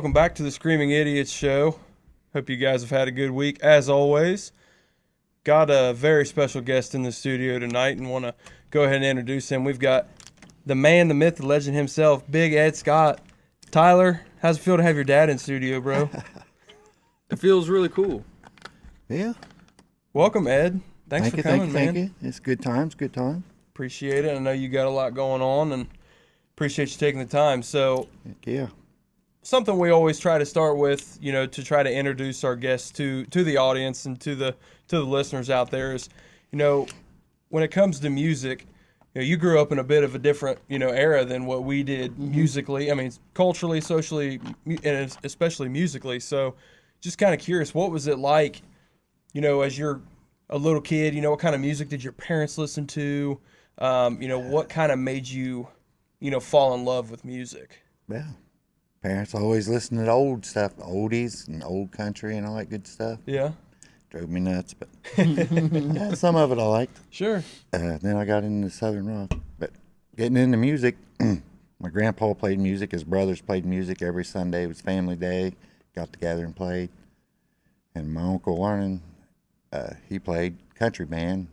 welcome back to the Screaming Idiots show. Hope you guys have had a good week. As always, got a very special guest in the studio tonight and want to go ahead and introduce him. We've got the man, the myth, the legend himself, Big Ed Scott. Tyler, how's it feel to have your dad in studio, bro? It feels really cool. Yeah. Welcome, Ed. Thanks for coming, man. Thank you. It's good times, good time. Appreciate it. I know you got a lot going on and appreciate you taking the time. So, Yeah. something we always try to start with, to try to introduce our guests to the audience and to the listeners out there is, when it comes to music, you grew up in a bit of a different, era than what we did musically. I mean, culturally, socially, and especially musically. So, just kind of curious, what was it like, as you're a little kid? What kind of music did your parents listen to? What kind of made you, fall in love with music? Yeah. Parents always listened to old stuff, oldies and old country and all that good stuff. Yeah. Drove me nuts, but yeah, some of it I liked. Sure. Then I got into Southern rock. But getting into music, my grandpa played music. His brothers played music every Sunday. It was family day. Got together and played. And my Uncle Arnon, he played country band.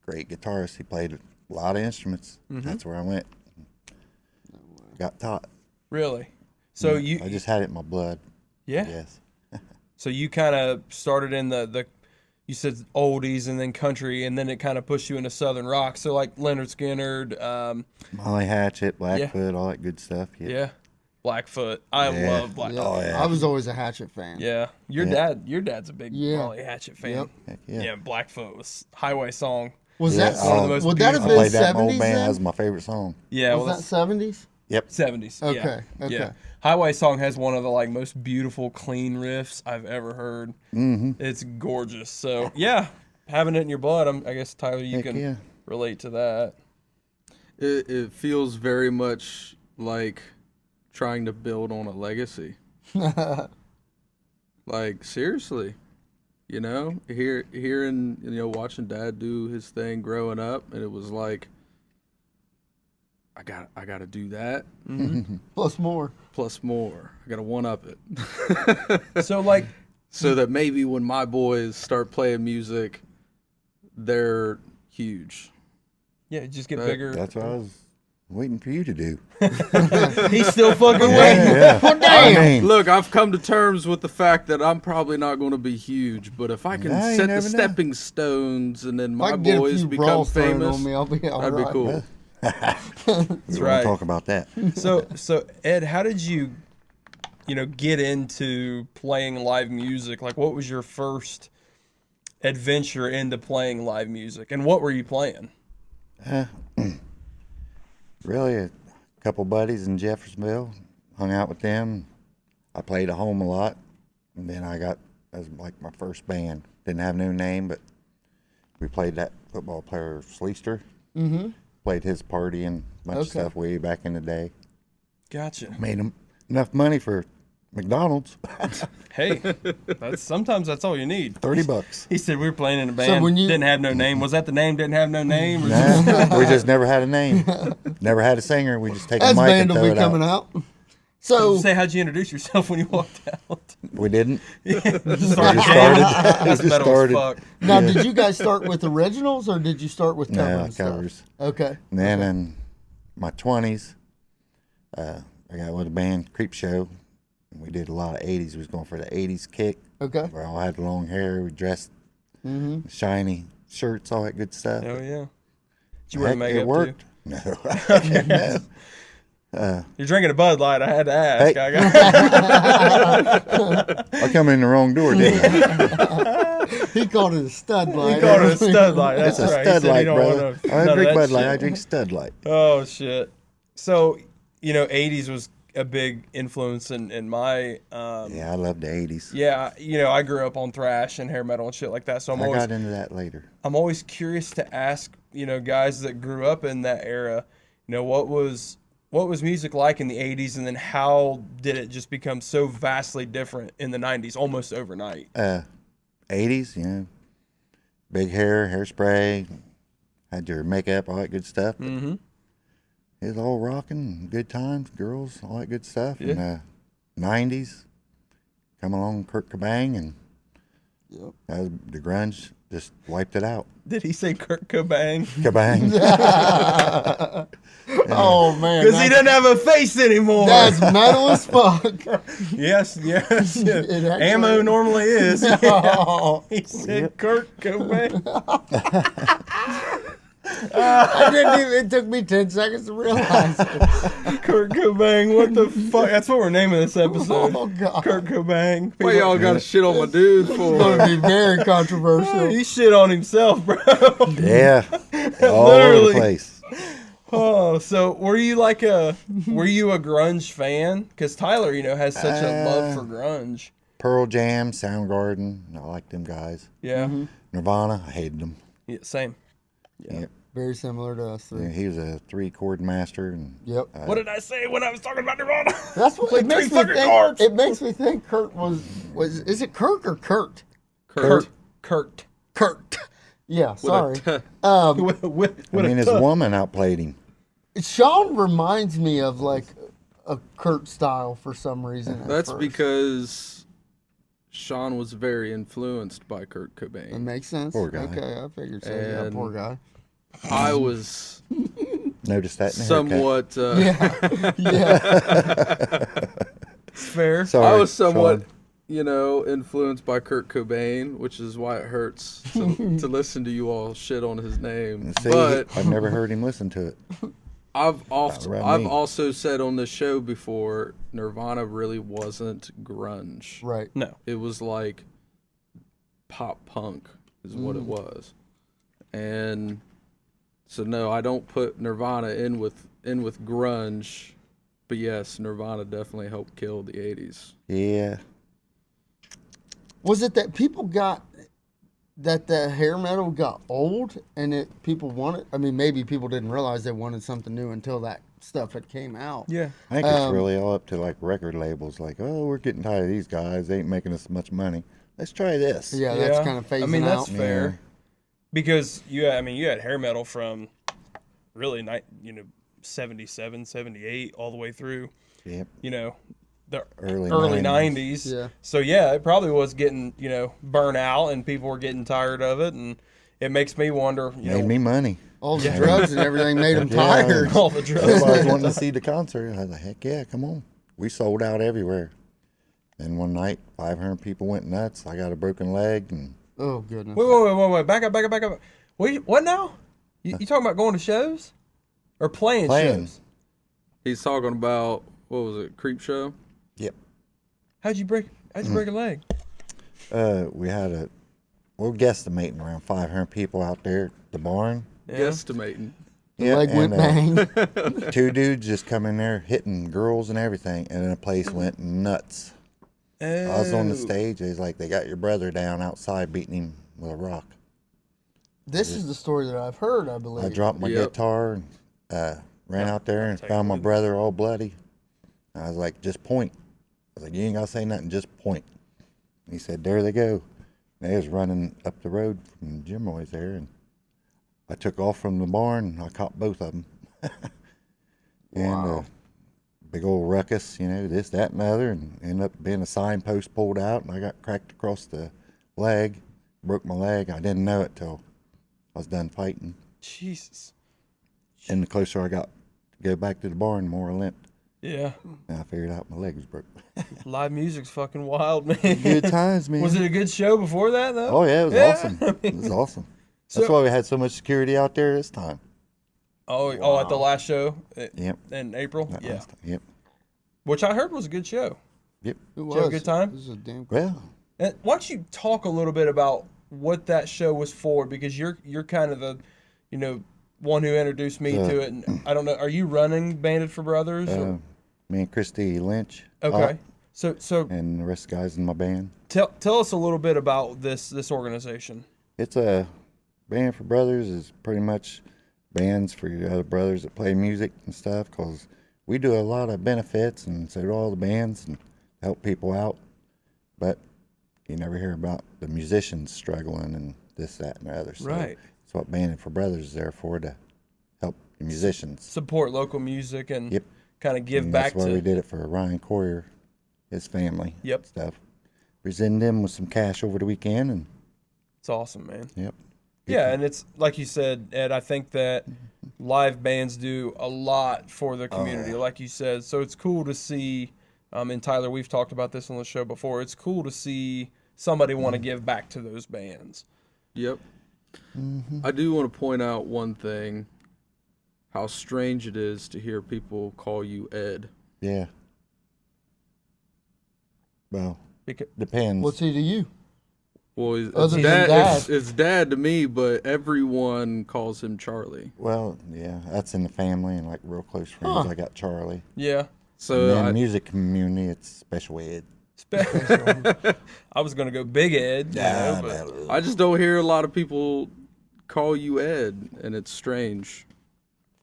Great guitarist. He played a lot of instruments. That's where I went. Got taught. Really? So I just had it in my blood. Yeah. Yes. So you kind of started in the you said oldies and then country, and then it kind of pushed you into Southern rock. So like Leonard Skinner, Molly Hatchet, Blackfoot, all that good stuff. yeah. Blackfoot. I love Blackfoot. Oh, yeah. I was always a Hatchet fan. Yeah. Your dad's a big Molly Hatchet fan. Yep. Heck yeah. Yeah, Blackfoot was Highway Song. Was Yeah, that one of the most would that have I been played that in my old 70s band. That then? was my favorite song. Yeah, Was well, that 70s? Yep. 70s. Okay, Yeah. okay. Yeah. Highway Song has one of the most beautiful, clean riffs I've ever heard. It's gorgeous. So yeah, having it in your blood, I guess Tyler, you Heck can yeah. relate to that. It feels very much like trying to build on a legacy. Like seriously, hearing watching Dad do his thing growing up, and it was like, I got to do that. Plus more. Plus more. I got to one up it. So so that maybe when my boys start playing music, they're huge. yeah, just get bigger. That's what I was waiting for you to do. He's still fucking waiting. Yeah. Well, damn. I mean, Look, I've come to terms with the fact that I'm probably not going to be huge, but if I can Nah, you set the never know. stepping stones and then If I my can get a boys few become brawls thrown famous, on me, I'll be all that'd right. be cool. That's we won't right. talk about that. So Ed, how did you, get into playing live music? Like, what was your first adventure into playing live music, and what were you playing? Really, a couple buddies in Jeffersonville, hung out with them. I played at home a lot, and then that was like my first band. Didn't have no name, but we played that football player Sleester. Played his party and a bunch of stuff way back in the day. Gotcha. Made him enough money for McDonald's. Hey, sometimes that's all you need. $30. He said we were playing in a band, when you- didn't have no name. Was that the name? Didn't have no name? Or Nah, we just never had a name. Never had a singer. We just take a That's mic band and will throw be it coming out. out. So say, how'd you introduce yourself when you walked out? We didn't. Started just jamming. started. That's Just metal started. as fuck. now, did you guys start with originals or did you start with covers? No, and stuff? covers. Okay. And then in my 20s, I got with a band, Creep Show. And we did a lot of 80s. We was going for the 80s kick. Okay. We all had long hair. We dressed shiny shirts, all that good stuff. Oh yeah. Did you wear Heck, makeup it worked. too? No. No. You're drinking a Bud Light. I had to ask. Hey. I come in the wrong door, didn't I? He called it a stud light. He called it a stud light. That's It's a right. stud He said he light, don't brother. want I none don't of drink that Bud Light. shit. I drink stud light. Oh shit. So, 80s was a big influence in my Yeah, I love the 80s. yeah, I grew up on thrash and hair metal and shit like that. So I got into that later. I'm always curious to ask, guys that grew up in that era, what was music like in the 80s, and then how did it just become so vastly different in the 90s almost overnight? 80s, big hair, hairspray, had your makeup, all that good stuff. But it was all rocking, good times, girls, all that good stuff. Yeah. And '90s. Come along, Kurt Cobain, and Yep. the grunge just wiped it out. Did he say Kurt Cobain? Cobain. Oh man, Because he doesn't have a face anymore. that's metal as fuck. Yes. It actually- Ammo normally is. Yeah. Oh, He said Kurt Cobain. I didn't even. It took me 10 seconds to realize it. Kurt Cobain. What the fuck? That's what we're naming this episode. Oh god, Kurt Cobain. What y'all got to shit on my dude it's going for? to be very controversial. He shit on himself, bro. Yeah. All over Literally. the place. Oh, so were you a grunge fan? Because Tyler, has such a love for grunge. Pearl Jam, Soundgarden. I like them guys. Yeah. Nirvana, I hated them. Yeah, same. Yep. Very similar to us three. Yeah, he was a 3-chord master. And Yep. What did I say when I was talking about Nirvana? That's what Played it makes three me fucking think. chords. It makes me think Kurt was. Is it Kirk or Kurt? Kurt. Kurt. Yeah, With sorry. a t- With I mean, his woman outplayed him. Sean reminds me of like a Kurt style for some reason. at That's first. because Sean was very influenced by Kurt It Cobain. makes sense. Poor guy. Okay, I figured so. Yeah, And- poor guy. I was Noticed that in the haircut. somewhat. Yeah. It's fair. Sorry, I was somewhat, Sean. influenced by Kurt Cobain, which is why it hurts to listen to you all shit on his name. See, But I've never heard him listen to it. I've around me. also said on this show before, Nirvana really wasn't grunge. Right. No. It was like pop punk is what it was. And so no, I don't put Nirvana in with grunge, but yes, Nirvana definitely helped kill the 80s. Yeah. Was it that people got that the hair metal got old and people wanted? I mean, maybe people didn't realize they wanted something new until that stuff had came out. Yeah. I think it's really all up to like record labels. Like, oh, we're getting tired of these guys. They ain't making us much money. Let's try this. Yeah, that's kind of phasing I mean, that's out. fair. Yeah. Because you had hair metal from really 77, 78 all the way through, Yep. the Early early 90s. 90s. Yeah. So yeah, it probably was getting, burnt out and people were getting tired of it, and it makes me wonder, Made me money. All the drugs and everything made them Yeah. tired. all the drugs. Everybody's wanting to see the concert. I was like, heck yeah, come on. We sold out everywhere. Then one night, 500 people went nuts. I got a broken leg, and Oh goodness. Wait, back up. What now? You talking about going to shows? Or playing Playing. shows? He's talking about, what was it, Creep Show? yep. How'd you break a leg? We're guesstimating around 500 people out there at the barn. Yeah. Guesstimating. Yeah, Leg went and, bang. 2 dudes just come in there hitting girls and everything, and then the place went nuts. I was on the stage. It's like they got your brother down outside beating him with a rock. This is the story that I've heard, I believe. I dropped my Yep. guitar and ran out there and found my brother all bloody. I was like, just point. I was like, you ain't got to say nothing, just point. And he said, there they go. And they was running up the road from Jim Roy's there, and I took off from the barn, and I caught both of them. And big old ruckus, this, that, and the other, and ended up being a signpost pulled out, and I got cracked across the leg, broke my leg. I didn't know it till I was done fighting. Jesus. And the closer I got to go back to the barn, the more I limped. Yeah. And I figured out my leg was broke. Live music's fucking wild, man. Good times, man. Was it a good show before that, though? Oh, yeah, it was awesome. It was awesome. That's So- why we had so much security out there this time. Oh, at the last show Yep. in April? That Yeah. last time. Yep. Which I heard was a good show. Yep. It you have a good time? It was a damn Well, And why don't you talk a little bit about what that show was for? Because you're kind of the, one who introduced me to it. And I don't know, are you running Banded for Brothers? or- me and Christy Lynch. Okay. So And the rest of the guys in my band. tell us a little bit about this organization. It's a Band for Brothers is pretty much bands for your other brothers that play music and stuff, because we do a lot of benefits, and so do all the bands, and help people out. But you never hear about the musicians struggling and this, that, and the other. So Right. that's what Band for Brothers is there for, to help the musicians. Support local music and Yep. kind of give And back that's why to. we did it for Ryan Coyer his family. Yep. Stuff. Presented him with some cash over the weekend, and It's awesome, man. yep. Yeah, and it's like you said, Ed, I think that live bands do a lot for the community, like you said. So it's cool to see, and Tyler, we've talked about this on the show before, it's cool to see somebody want to give back to those bands. Yep. I do want to point out one thing, how strange it is to hear people call you Ed. Yeah. Well, Because, depends. What's he to you? Well, it's Other than dad, Dad. it's dad to me, but everyone calls him Charlie. Well, yeah, that's in the family and like real close friends. I got Charlie. yeah. And So then music community, it's Special Ed. I was going to go Big Ed. You know, but I just don't hear a lot of people call you Ed, and it's strange.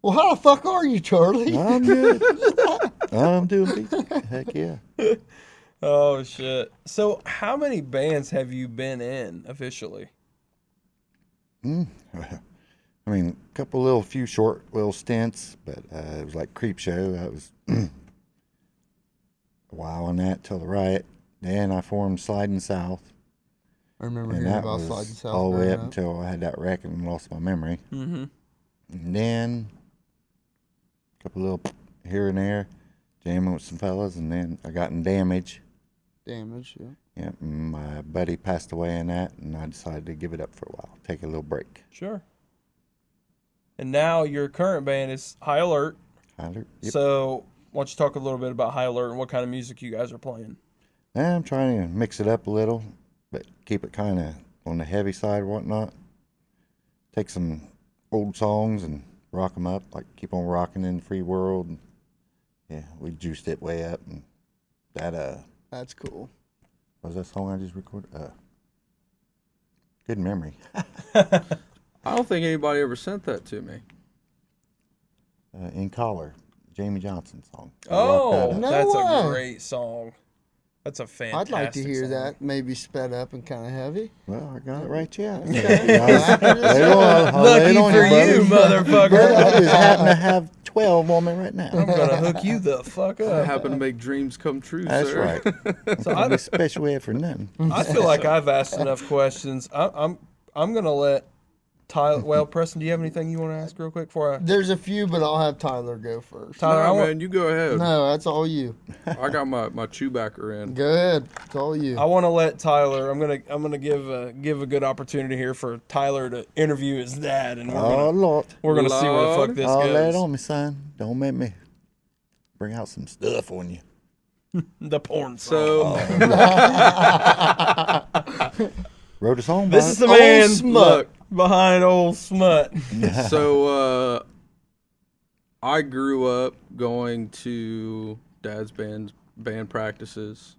Well, how the fuck are you, Charlie? I'm good. I'm doing decent. Heck yeah. Oh, shit. So how many bands have you been in officially? I mean, a couple few short little stints, but it was like Creep Show. I was a while on that till the riot. Then I formed Sliding South, I remember and hearing that about was Sliding South. all the way growing up until I had that wreck and lost my memory. Mm-hmm. And then a couple little here and there, jamming with some fellas, and then I got in Damage. Damage, yeah. Yeah, my buddy passed away in that, and I decided to give it up for a while, take a little break. Sure. And now your current band is High Alert. Yep. So why don't you talk a little bit about High Alert and what kind of music you guys are playing? I'm trying to mix it up a little, but keep it kind of on the heavy side or whatnot. Take some old songs and rock them up, like Keep on Rocking in the Free World. Yeah, we juiced it way up, and that That's cool. what was that song I just recorded? Good memory. I don't think anybody ever sent that to me. In Collar, Jamie Johnson song. I Oh, rocked that up. No that's way. a great song. That's a fantastic I'd like to hear song. that. Maybe sped up and kind of heavy. Well, I got it right, yeah. Lucky for you, motherfucker. I just happen to have 12 on me right now. I'm going to hook you the fuck I up. happen to make dreams come true, That's sir. right. So I'd be special ed for nothing. I feel like I've asked enough questions. I'm going to let Tyler. Well, Preston, do you have anything you want to ask real quick before I? There's a few, but I'll have Tyler go first. Tyler, I Nah, want. man, you go ahead. No, that's all you. I got my Chewbacca in. Go ahead. It's all you. I want to let Tyler. I'm gonna give a good opportunity here for Tyler to interview his dad, and Oh, Lord. we're gonna see where the fuck Lord. this Oh, lay it goes. on me, son. Don't make me bring out some stuff on you. The porn song. So Wrote a song This about is it. the man look, behind old smut. so I grew up going to Dad's band practices.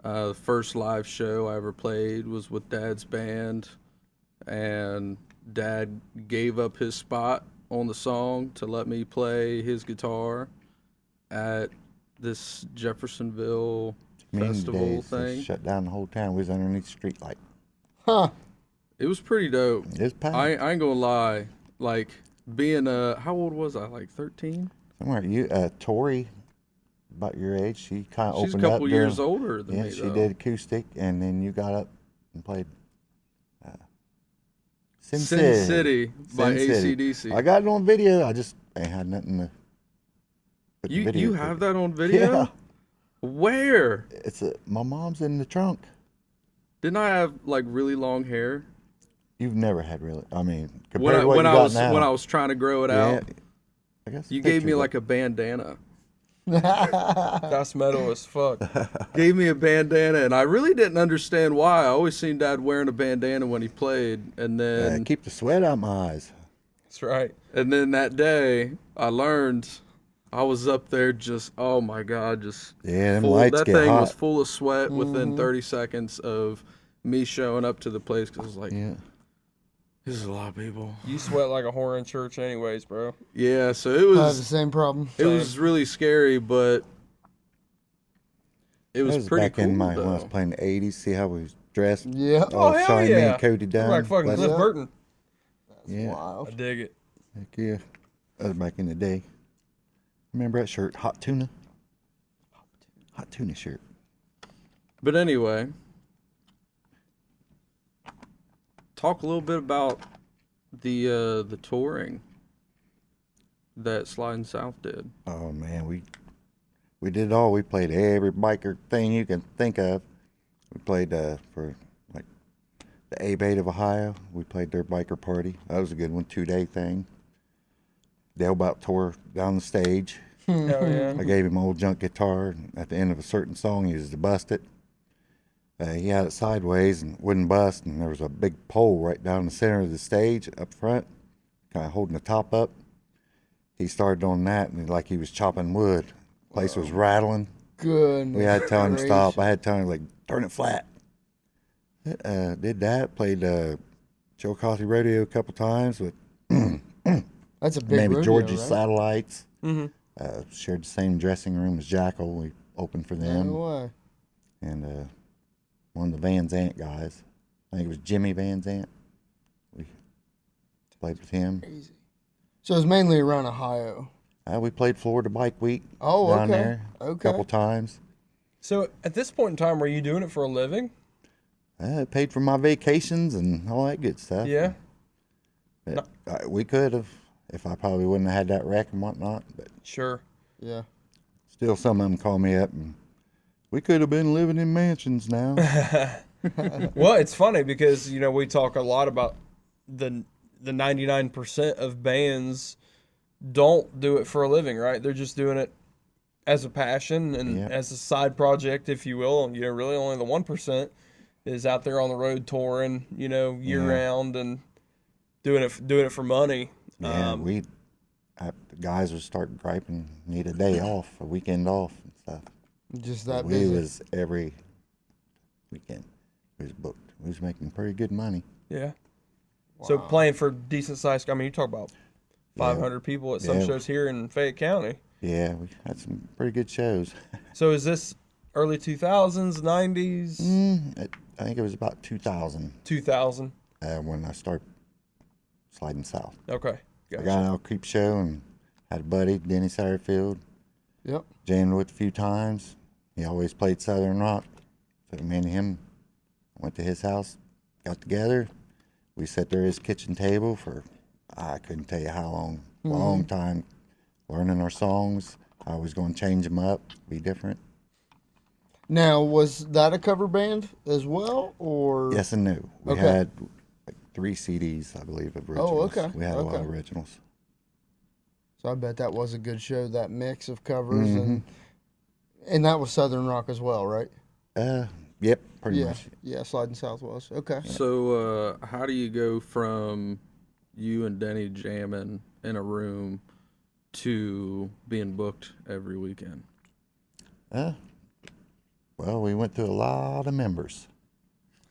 The first live show I ever played was with Dad's band, and Dad gave up his spot on the song to let me play his guitar at this Jeffersonville Mean festival days, they thing. shut down the whole town. We was underneath the street light. Huh. It was pretty dope. It was packed. I ain't gonna lie. Like being how old was I? Like 13. Somewhere you, Tori, about your age, she kind of She's a opened up. couple years older than Yeah, me. she though. did acoustic, and then you got up and played Sin City by Sin City. AC/DC. I got it on video. I just ain't had nothing to put the video You to. have that on video? Yeah. Where? My mom's in the trunk. Didn't I have like really long hair You've never had really. I mean, compared when to what you I got was now. when I was trying to grow it yeah, out? I guess You gave me pictures like a bandana. That's metal as fuck. Gave me a bandana, and I really didn't understand why. I always seen Dad wearing a bandana when he played, and then keep the sweat out my eyes. That's right. and then that day I learned. I was up there just, oh my God, just Yeah, them full, lights that get thing hot. was full of sweat within 30 seconds of me showing up to the place because I was like, Yeah. this is a lot of people. You sweat like a whore in church, anyways, bro. Yeah, so it I have the was same problem. really scary, but it was That was pretty back cool in my when I was though. playing the '80s. See how we was dressed? Yeah. Oh, hell shiny, me yeah. and Cody Dunn. Like fucking Bless- Cliff Yeah. Burton. Yeah, I Wild. dig it. heck yeah. That was back in the day. Remember that shirt, Hot Tuna? hot tuna shirt. But anyway, talk a little bit about the touring that Sliding South did. Oh man, we did it all. We played every biker thing you can think of. We played for like the A-Bait of Ohio. We played their biker party. That was a good one, 2-day thing. Dale about tore down the stage. Oh yeah. I gave him an old junk guitar. And at the end of a certain song, he used to bust it. He had it sideways and wouldn't bust, and there was a big pole right down the center of the stage up front, kind of holding the top up. He started on that, and like he was chopping wood. The place was rattling. Goodness. We had to tell him to stop. I had to tell him, like, turn it flat. Did that. Played Chillicothe Rodeo a couple times with That's a big maybe rodeo, Georgia right? Satellites. Mm-hmm. Shared the same dressing room as Jackal. We opened for them. No way. And one of the Van Zant guys, I think it was Jimmy Van Zant. We played with him. Crazy. So it's mainly around Ohio. We played Florida Bike Week Oh, down okay. there a Okay. couple times. So at this point in time, were you doing it for a living? It paid for my vacations and all that good stuff. Yeah. But, we could have, if I probably wouldn't have had that wreck and whatnot. But Sure. Yeah. still, some of them call me up and we could have been living in mansions now. Well, it's funny because we talk a lot about the 99% of bands don't do it for a living, right? They're just doing it as a passion and Yep. as a side project, if you will. And really only the 1% is out there on the road touring, year round and doing it for money. Yeah, the guys would start griping, need a day off, a weekend off and stuff. Just that We busy. was every weekend. We was booked. We was making pretty good money. Yeah. So playing for decent sized, you talk about 500 people at some Yeah. shows here in Fayette County. Yeah, we had some pretty good shows. So is this early 2000s, 90s, I think it was about 2000 2000? when I started sliding south. Okay. I Gotcha. got out of Creep Show and had a buddy, Denny Satterfield, Yep. jammed with a few times. He always played Southern Rock. So me and him went to his house, got together. We sat there at his kitchen table for, I couldn't tell you how long, long time, learning our songs. I was going to change them up, be different. Now, was that a cover band as well, or? Yes and no. We Okay. had like 3 CDs, I believe, of originals. okay. We had a lot Okay. of originals. So I bet that was a good show. That mix of covers Mm-hmm. and that was Southern Rock as well, right? Yep, pretty Yeah. much. Yeah. Sliding South was okay. So how do you go from you and Denny jamming in a room to being booked every weekend? Well, we went through a lot of members.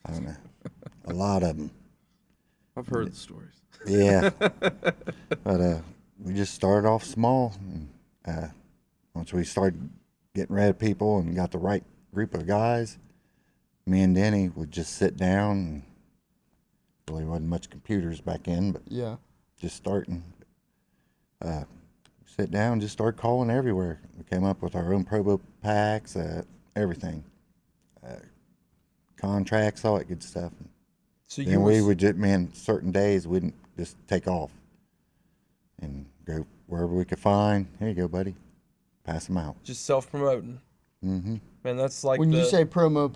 I don't know. A lot of them. I've heard the stories. Yeah. But we just started off small. And, once we started getting rid of people and got the right group of guys, me and Denny would just sit down. And really wasn't much computers back then, but Yeah. just starting. Sit down, just start calling everywhere. We came up with our own promo packs, everything, contracts, all that good stuff. So Then we would just, certain days we'd just take off and go wherever we could find. Here you go, buddy. Pass them out. just self-promoting. Mm-hmm. Man, that's like When you say promo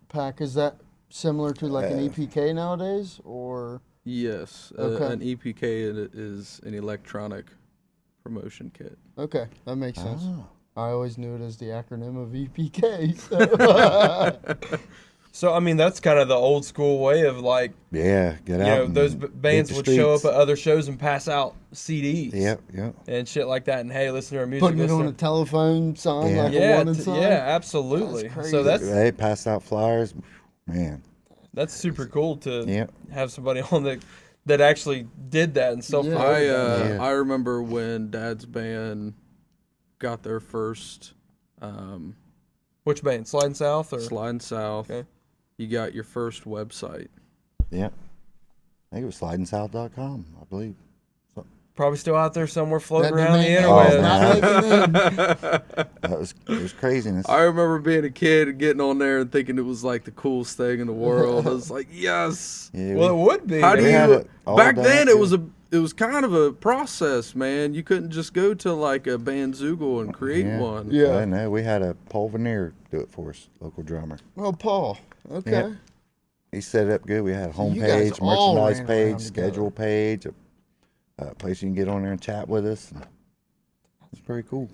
pack, is that similar to like an EPK nowadays, or? Yes, Okay. an EPK is an electronic promotion kit. Okay, that makes sense. Oh. I always knew it as the acronym of EPK. So. So that's kind of the old school way of like, Yeah, get out. and those hit bands the would show up streets. at other shows and pass out CDs. Yep. And shit like that, and hey, listen to our music. Putting it listen on a to- telephone sign, Yeah. like a yeah, wanted sign. yeah, absolutely. That's crazy. So They passed out flyers. Man. that's super cool to Yep. have somebody on that actually did that and self. Yeah. Yeah. I remember when Dad's band got their first Which band? Sliding South or? Sliding South. Okay. You got your first website. Yep. I think it was slidingsouth.com, I believe. So, Probably still out there somewhere floating That around the domain interwebs. name is not making it. It was craziness. I remember being a kid and getting on there and thinking it was like the coolest thing in the world. I was like, yes. Yeah, Well, it would be. How do We had you? it all Back done then, up it was kind of a process, man. You couldn't just go to like a Bandzoogle and create one. Yeah. I know. We had a Paul Veneer do it for us, local drummer. Oh, Paul. Okay. Yep. He set it up good. We had a So you guys homepage, all merchandise ran page, around schedule page, a place you can get on there and chat with us. It's pretty cool.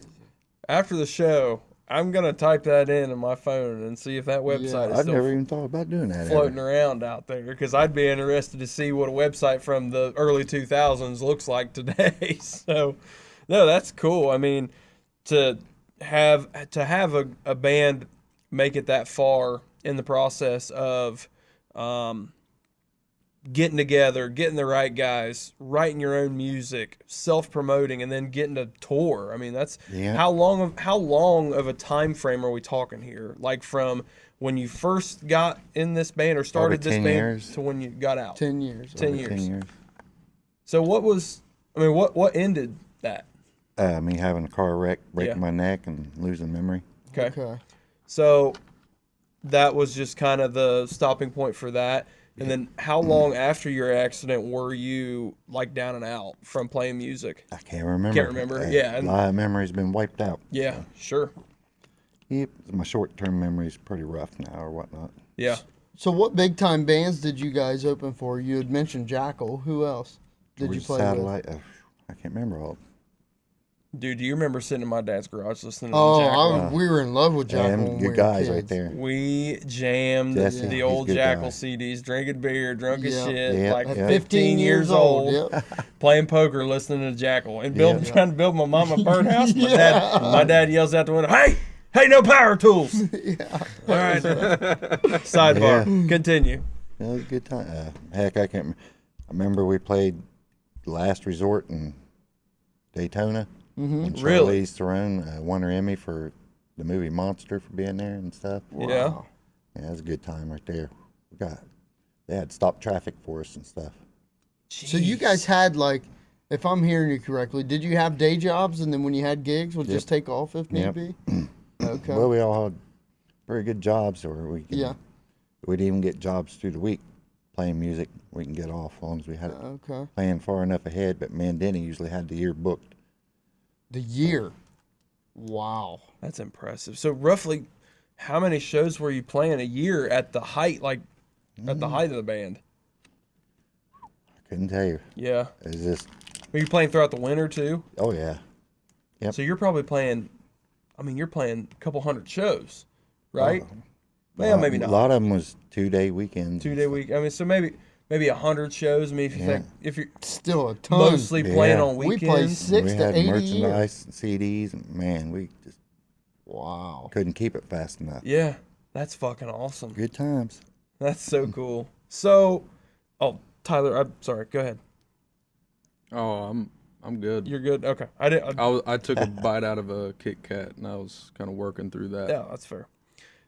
After the show, I'm gonna type that in my phone and see if that website is I've still never even thought about doing that. floating around out there, because I'd be interested to see what a website from the early 2000s looks like today. So, no, that's cool. I mean, to have a band make it that far in the process of getting together, getting the right guys, writing your own music, self-promoting, and then getting to tour. I mean, that's how long of a time frame are we talking here? Like from when you first got in this band or started Probably this 10 band years. to when you got out? 10 years. 10 Over years. 10 years. So what ended that? Me having a car wreck, breaking Yeah. my neck, and losing memory. Okay. So that was just kind of the stopping point for that. And then how long after your accident were you like down and out from playing music? I can't remember. Can't remember, yeah, A and- lot of memory's been wiped out. Yeah, sure. Yep. My short-term memory's pretty rough now or whatnot. Yeah. So what big time bands did you guys open for? You had mentioned Jackal. Who else did you Georgia play Satellite. I can't remember all. Dude, do you remember sitting in my dad's garage listening with? to Oh, Jackal? we were in love with Jackal And when we good were guys kids. right there. We jammed Jesse, the he's old a good Jackal guy. CDs, drinking beer, drunk as Yeah. shit, Yeah, like yeah. 15 years old, Yep. playing poker, listening to Jackal, and Yeah. trying to build my mom a birdhouse. Yeah. My dad yells out the window, hey, no power tools. Yeah. All right. Sidebar. Continue. It was a good time. Heck, I can't. I remember we played Last Resort in Daytona. Mm-hmm. And Really? Charlize Theron won her Emmy for the movie Monster for being there and stuff. Yeah. Wow. Yeah, it was a good time right there. They had stopped traffic for us and stuff. So you guys had like, if I'm hearing you correctly, did you have day jobs and then when you had gigs, would just take off if need Yep. be? Okay. Well, we all had very good jobs, or Yeah. we'd even get jobs through the week playing music. We can get off as long as we had it Okay. planned far enough ahead. But me and Denny usually had the year booked. The year. Wow. That's impressive. So roughly, how many shows were you playing a year at the height, at the height of the band? I couldn't tell you. Yeah. It's just, Were you playing throughout the winter too? oh yeah. Yep. So you're probably playing, you're playing a couple hundred shows, right? Well, maybe A not. lot of them was 2-day weekends. 2 day week. So maybe 100 shows. I mean, if you're Still a ton. mostly playing Yeah. on we weekends. play 6 We to had 80 a year. merchandise and CDs, and man, we just Wow. couldn't keep it fast enough. Yeah, that's fucking awesome. Good times. That's so cool. So, Tyler, I'm sorry. Go ahead. Oh, I'm good. You're good. Okay. I took a bite out of a Kit Kat and I was kind of working through that. Yeah, that's fair.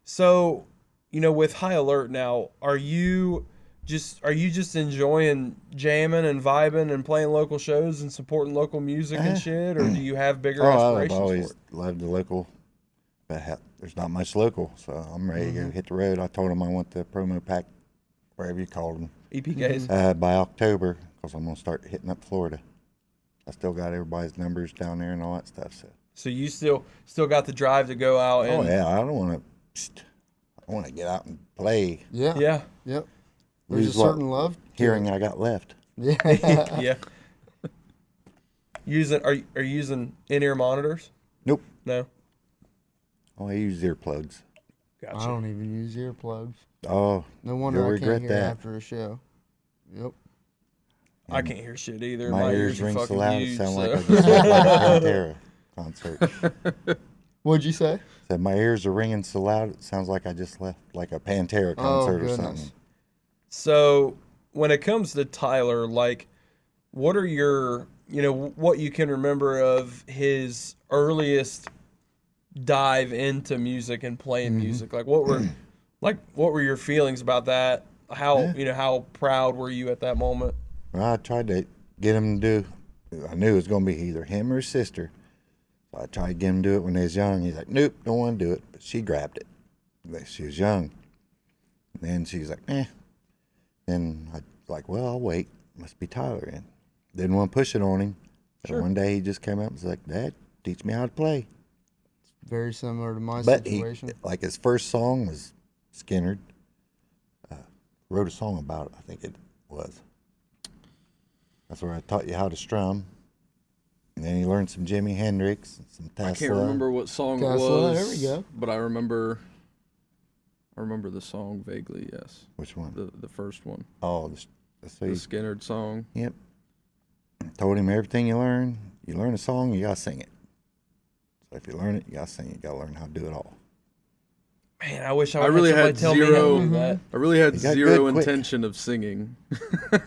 So, with High Alert now, are you just enjoying jamming and vibing and playing local shows and supporting local music and shit, or do you have bigger I've aspirations always for it? loved the local, but there's not much local, so I'm ready to go hit the road. I told them I want the promo pack, wherever you called them, EPKs. by October, because I'm gonna start hitting up Florida. I still got everybody's numbers down there and all that stuff. So you still got the drive to go out and Oh yeah, I don't want to. I want to get out and play. Yeah. yeah. Yep. There's a Lose what certain love. hearing I got left. Yeah. Yeah. Are you using in-ear monitors? Nope. No. Oh, I use earplugs. Gotcha. I don't even use earplugs. Oh, No wonder you'll I regret can't hear that. after a show. Yep. I can't hear shit either. My ears ears are ring so fucking loud huge. it sounds So. like I just left like a Pantera concert. What'd you say? Said my ears are ringing so loud it sounds like I just left like a Pantera Oh, concert or goodness. something. So when it comes to Tyler, like, what are your, what you can remember of his earliest dive into music and playing music? Like, what were your feelings about that? How, how proud were you at that moment? Well, I tried to get him to do I knew it was going to be either him or his sister. So I tried to get him to do it when he was young. He's like, nope, don't want to do it. But she grabbed it. She was young. And then she's like, eh. Then I was like, well, I'll wait. Must be Tyler in. Didn't want to push it on him. So one day he just came up and was like, Dad, teach me how to play. Very similar to my But situation. like his first song was Skinner. Wrote a song about it, I think it was. That's where I taught you how to strum. And then he learned some Jimi Hendrix, and some Tesla. I can't remember what song it Tesla, was. there we go. But I remember the song vaguely, yes. Which one? The first one. Oh, The Skinnerd song. Yep. Told him everything you learn a song, you gotta sing it. So if you learn it, you gotta sing it. You gotta learn how to do it all. Man, I wish I I would really have had somebody tell me how to do that. I really had You got zero good quick. intention of singing.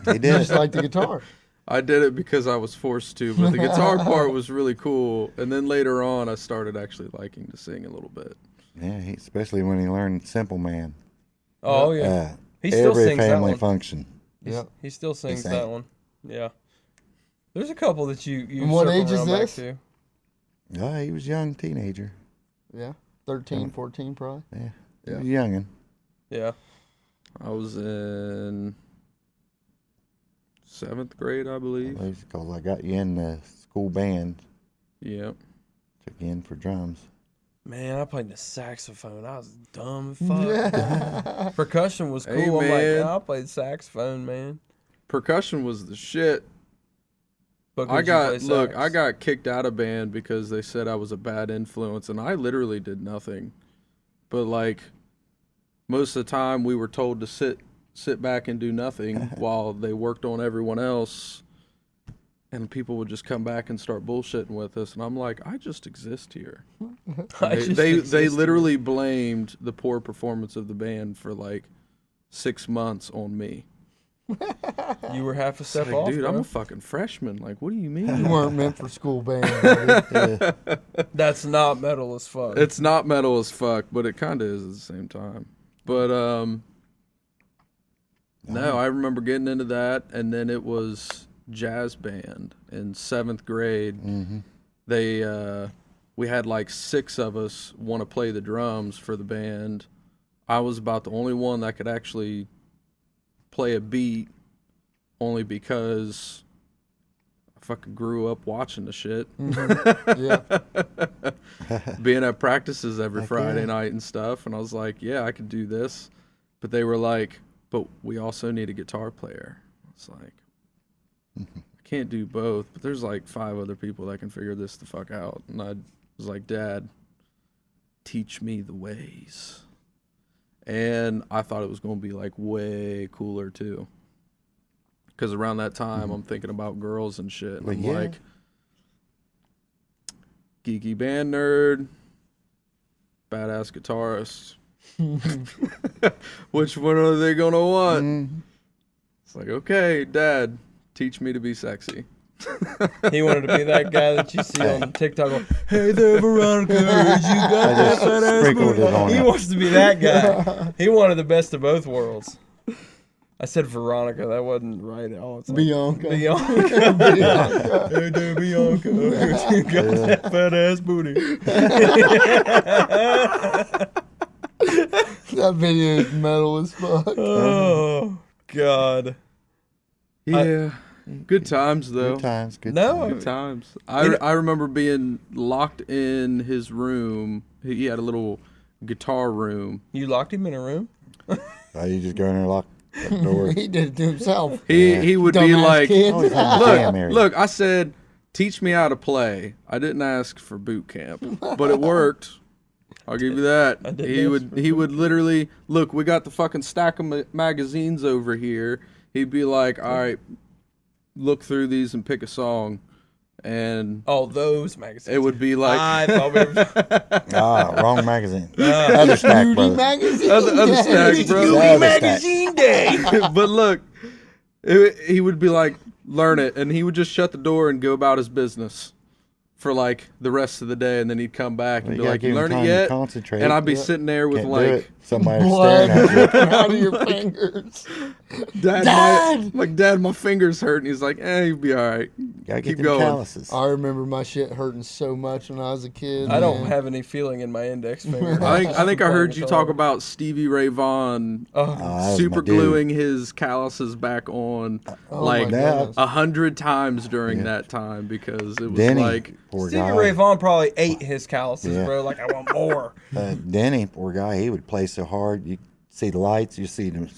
He did. Just like the guitar. I did it because I was forced to, but the guitar part was really cool. And then later on, I started actually liking to sing a little bit. Yeah, especially when he learned Simple Man. Oh yeah, he still Every sings that family one. function. Yep. He still sings sang that it. one. Yeah. There's a couple that you And what circle age is around back this? to. Yeah, he was a young teenager. Yeah. 13, 14 probably. Yeah, he Yeah. was youngin'. Yeah. I was in 7th grade, I believe. Because I got you in the school band. Yep. Took you in for drums. Man, I played the saxophone. I was dumb as fuck. Percussion was cool. Hey, I'm like, man. yeah, I played saxophone, man. Percussion was the shit. But I could you play I sax? got kicked out of band because they said I was a bad influence, and I literally did nothing. But like most of the time, we were told to sit back and do nothing while they worked on everyone else, and people would just come back and start bullshitting with us, and I'm like, I just exist here. They literally blamed the poor performance of the band for like 6 months on me. You were half a step Like, off, dude, bro. I'm a fucking freshman. Like, what do you You mean? weren't meant for school band. Buddy. That's not metal as fuck. It's not metal as fuck, but it kind of is at the same time. But no, I remember getting into that, and then it was jazz band in 7th grade. Mm-hmm. They we had like 6 of us want to play the drums for the band. I was about the only one that could actually play a beat, only because I fucking grew up watching the shit. Yeah. Being at practices every Heck Friday yeah. night and stuff, and I was like, yeah, I could do this. But they were like, but we also need a guitar player. It's like, I can't do both, but there's like 5 other people that can figure this the fuck out. And I was like, Dad, teach me the ways. And I thought it was going to be like way cooler too. Because around that time, I'm thinking about girls and shit. And Well, I'm yeah. like, geeky band nerd, badass guitarist. Which one are they going to want? Mm-hmm. It's like, okay, Dad, teach me to be sexy. He wanted to be that guy that you see on TikTok. Going, hey there, Veronica, you got that just fat ass sprinkled booty?" it on He it. wants to be that guy. He wanted the best of both worlds. I said Veronica. That wasn't right at all. It's like Bianca. Bianca. Hey there, Bianca. You got that fat ass booty. That video is metal as fuck. Oh, God. Yeah. Good times, though. Good times. Good No, times. Good times. I remember being locked in his room. He had a little guitar room. You locked him in a room? So you just go in there, lock the door. He did it to himself. He would be Dumbass like, kid. Always on the jam area. look, I said, teach me how to play. I didn't ask for boot camp, but it worked. I'll give you that. I didn't ask He would literally, look, we got the fucking stack of magazines over here. He'd be like, all right, look through these and pick a song. And Oh, those magazines. it would be like, I thought we were Wrong magazine. Other stack, Beauty brother. magazine. other stack, bro. The other stack. Magazine Day. But look, he would be like, learn it. And he would just shut the door and go about his business. for like the rest of the day, and then he'd come back and You be gotta like, give "You him learned it time to yet?" concentrate. And I'd be Yeah. sitting there with Can't do it. like, Somebody Blood staring at you. dripping out of your fingers. Dad, Dad, my fingers hurt. And he's like, "You'll be all right. Gotta get Keep them going." calluses. I remember my shit hurting so much when I was a kid. I don't man. have any feeling in my index finger. I think I heard Playing you guitar. talk about Stevie Ray Vaughan Oh, that was my super dude. gluing his calluses back on Oh like my that- goodness. 100 times during Yeah. that time because it was Denny, like poor Stevie guy. Ray Vaughan probably ate his calluses, Yeah. bro. Like, I want more. Denny, poor guy, he would play so hard. You see the lights, you see them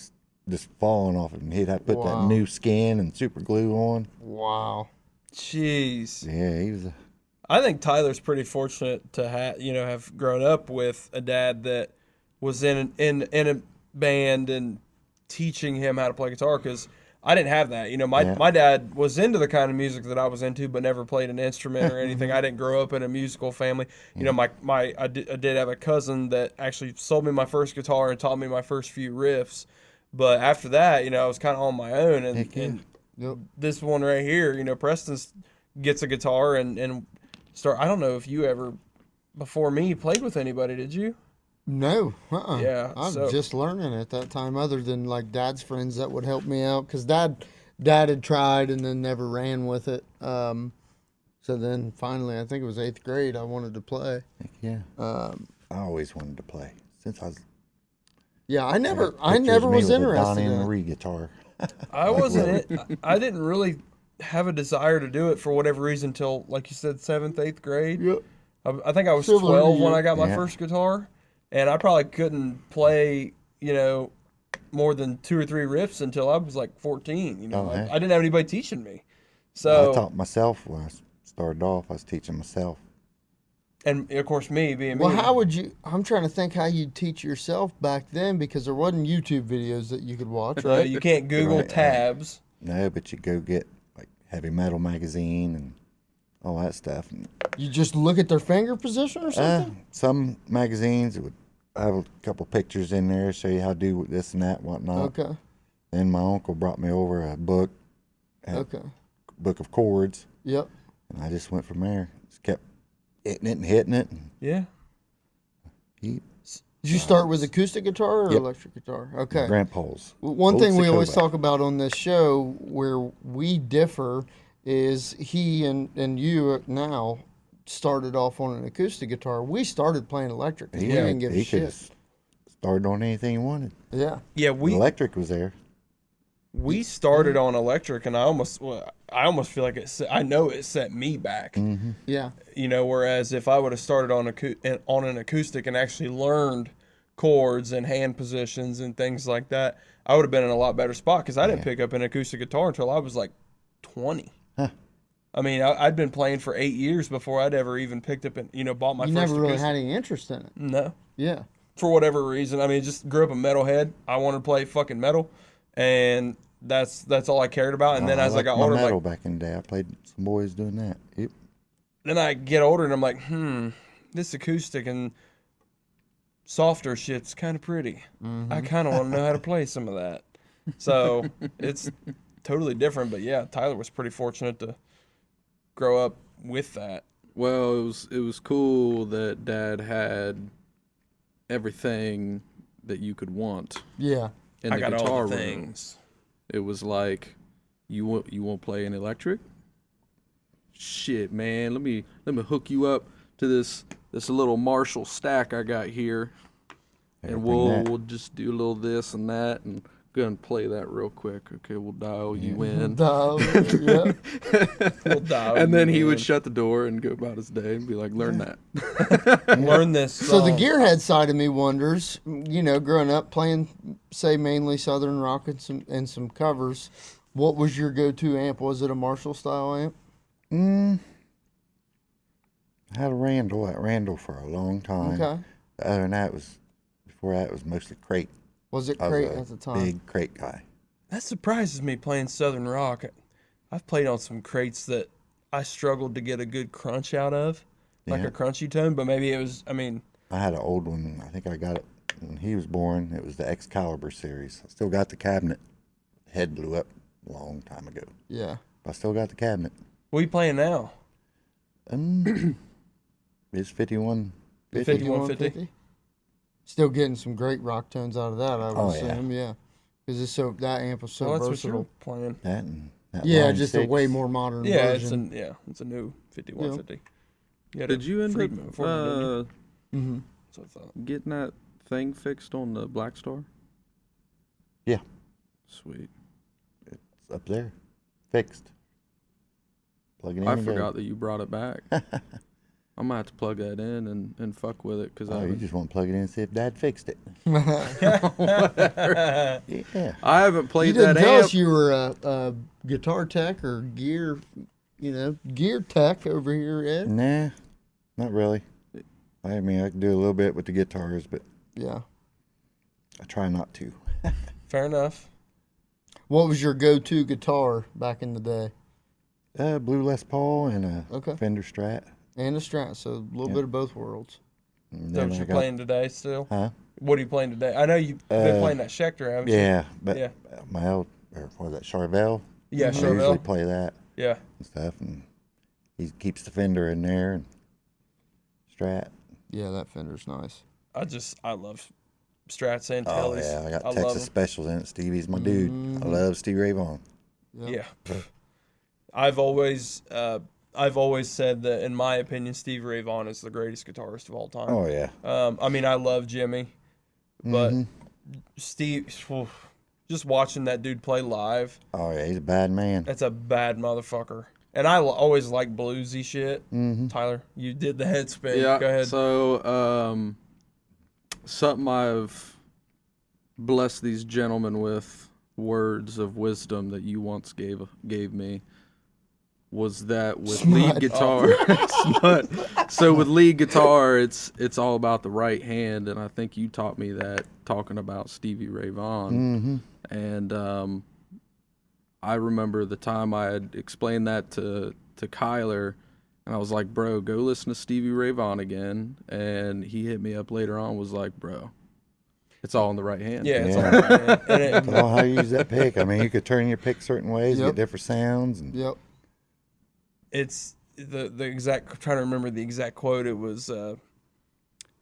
just falling off him. He'd have to put Wow. that new skin and super glue on. Wow. Jeez. Yeah, he was. I think Tyler's pretty fortunate to have grown up with a dad that was in a band and teaching him how to play guitar, because I didn't have that. My dad was into the kind of music that I was into, but never played an instrument or anything. I didn't grow up in a musical family. I did have a cousin that actually sold me my first guitar and taught me my first few riffs. But after that, I was kind of on my own. Heck yeah. And Yep. this one right here, Preston gets a guitar and start. I don't know if you ever, before me, played with anybody, did you? No. Yeah, I'm so- just learning at that time, other than like Dad's friends that would help me out, because Dad had tried and then never ran with it. So then finally, I think it was 8th grade, I wanted to play. Heck yeah. I always wanted to play since I was. Yeah, I never Pictures of me was with a interested Donnie in and it. Marie guitar. I wasn't. I didn't really have a desire to do it for whatever reason until, like you said, 7th, 8th grade. Yep. I think I was Similar to 12 when you. I got my Yeah. first guitar, and I probably couldn't play, more than 2 or 3 riffs until I was like 14. Oh, heck. I didn't have anybody teaching me. I So, taught myself when I started off. I was teaching myself. and of course, me being Well, me. how would you? I'm trying to think how you'd teach yourself back then, because there wasn't YouTube videos that you could watch, right? You can't Google Right, tabs. No, but you go get like heavy metal magazine and all that stuff. And, You just look at their finger position or something. some magazines would have a couple pictures in there, show you how to do this and that, whatnot. Okay. Then my uncle brought me over a book, Okay. book of chords, Yep. and I just went from there. Just kept hitting it and hitting it. And Yeah. he, Did you start with acoustic guitar or Yep. electric guitar? Okay. grandpa's. One Old thing we always Sakova. talk about on this show where we differ is he and you now started off on an acoustic guitar. We started playing electric. We didn't give a he could shit. have started on anything he wanted. Yeah. Yeah, The electric was there. we started on electric, and I almost feel like I know it set me back. Mm-hmm. Yeah. Whereas if I would have started on an acoustic and actually learned chords and hand positions and things like that, I would have been in a lot better spot, because I didn't pick up an acoustic guitar until I was like 20. Huh. I mean, I'd been playing for 8 years before I'd ever even picked up and bought my You first never really acoustic. had any interest in it. No, Yeah. for whatever reason. I mean, just grew up a metalhead. I wanted to play fucking metal, and that's all I cared about. And then as I liked got my older, I'm metal like, back in the day, I played some boys doing that. Yep. then I get older and I'm like, this acoustic and softer shit's kind of pretty. I kind of want to know how to play some of that. So it's totally different. But yeah, Tyler was pretty fortunate to grow up with that. Well, it was cool that Dad had everything that you could want Yeah. in I the got guitar all the room. things. It was like, you won't play an electric? Shit, man, let me hook you up to this little Marshall stack I got here, and we'll just do a little this and that, and go and play that real quick. Okay, we'll dial you in. Yeah. We'll dial And then you he would in. shut the door and go about his day and be like, learn that. Learn this. So the song. gearhead side of me wonders, growing up playing, say, mainly Southern rock and some covers, what was your go-to amp? Was it a Marshall style amp? I had a Randall for a long time. Okay. Other than that, before that, it was mostly crate. Was it I was crate a at the time? big crate guy. That surprises me playing Southern rock. I've played on some crates that I struggled to get a good crunch out of, like Yeah. a crunchy tone, but maybe it was, I mean, I had an old one. I think I got it when he was born. It was the Excalibur series. I still got the cabinet. Head blew up a long time ago. Yeah. But I still got the cabinet. what are you playing now? It's 51. 5150. Still getting some great rock tones out of that, I would Oh, yeah. assume, yeah. Because that amp is so Well, that's what you're versatile. playing. That and that Yeah, line just 6. a way more modern Yeah, version. it's a new 5150. You had Did a you end Friedman up before, didn't you? Mm-hmm. That's what I thought. getting that thing fixed on the Black Star? Yeah. Sweet. It's up there. Fixed. Plug it in. I and go. forgot that you brought it back. I might have to plug that in and fuck with it because Oh, you just want to plug it in and see if Dad fixed it. whatever. Yeah. I haven't You played didn't that tell amp. us you were a guitar tech or gear tech over here, Ed. Nah, not really. I mean, I can do a little bit with the guitars, but Yeah. I try not to. Fair enough. What was your go-to guitar back in the day? Blue Les Paul and a Okay. Fender Strat. And a Strat, so a little Yeah. bit of both worlds. And Is that then what I you're got- playing today still? Huh? What are you playing today? I know you've been playing that Schecter, haven't you? Yeah, but Yeah. my old, or what was that, Charvel? Yeah, I usually Charvel. play that Yeah. and stuff, and he keeps the Fender in there and Strat. Yeah, that Fender's nice. I love Strats and Oh Tellys. yeah, I got love Texas 'em. Specials in it. Stevie's my dude. I love Stevie Ray Vaughan. Yeah. I've always said that, in my opinion, Stevie Ray Vaughan is the greatest guitarist of all time. Oh yeah. I mean, I love Jimmy, but Steve, just watching that dude play live, Oh yeah, he's a bad man. that's a bad motherfucker. And I always like bluesy shit. Tyler, you did the head spin. Yeah. Go ahead. So, something I've blessed these gentlemen with, words of wisdom that you once gave me, was that with lead Smut. guitar. Smut. So with lead guitar, it's all about the right hand, and I think you taught me that talking about Stevie Ray Vaughan. And I remember the time I had explained that to Kyler, and I was like, bro, go listen to Stevie Ray Vaughan again. And he hit me up later on, was like, bro, it's all in the right hand. Yeah, it's Yeah. all right. And it, I don't know how you use that pick. I mean, you could turn your pick certain ways, and Yep. get different sounds. And Yep. it's the exact, I'm trying to remember the exact quote. It was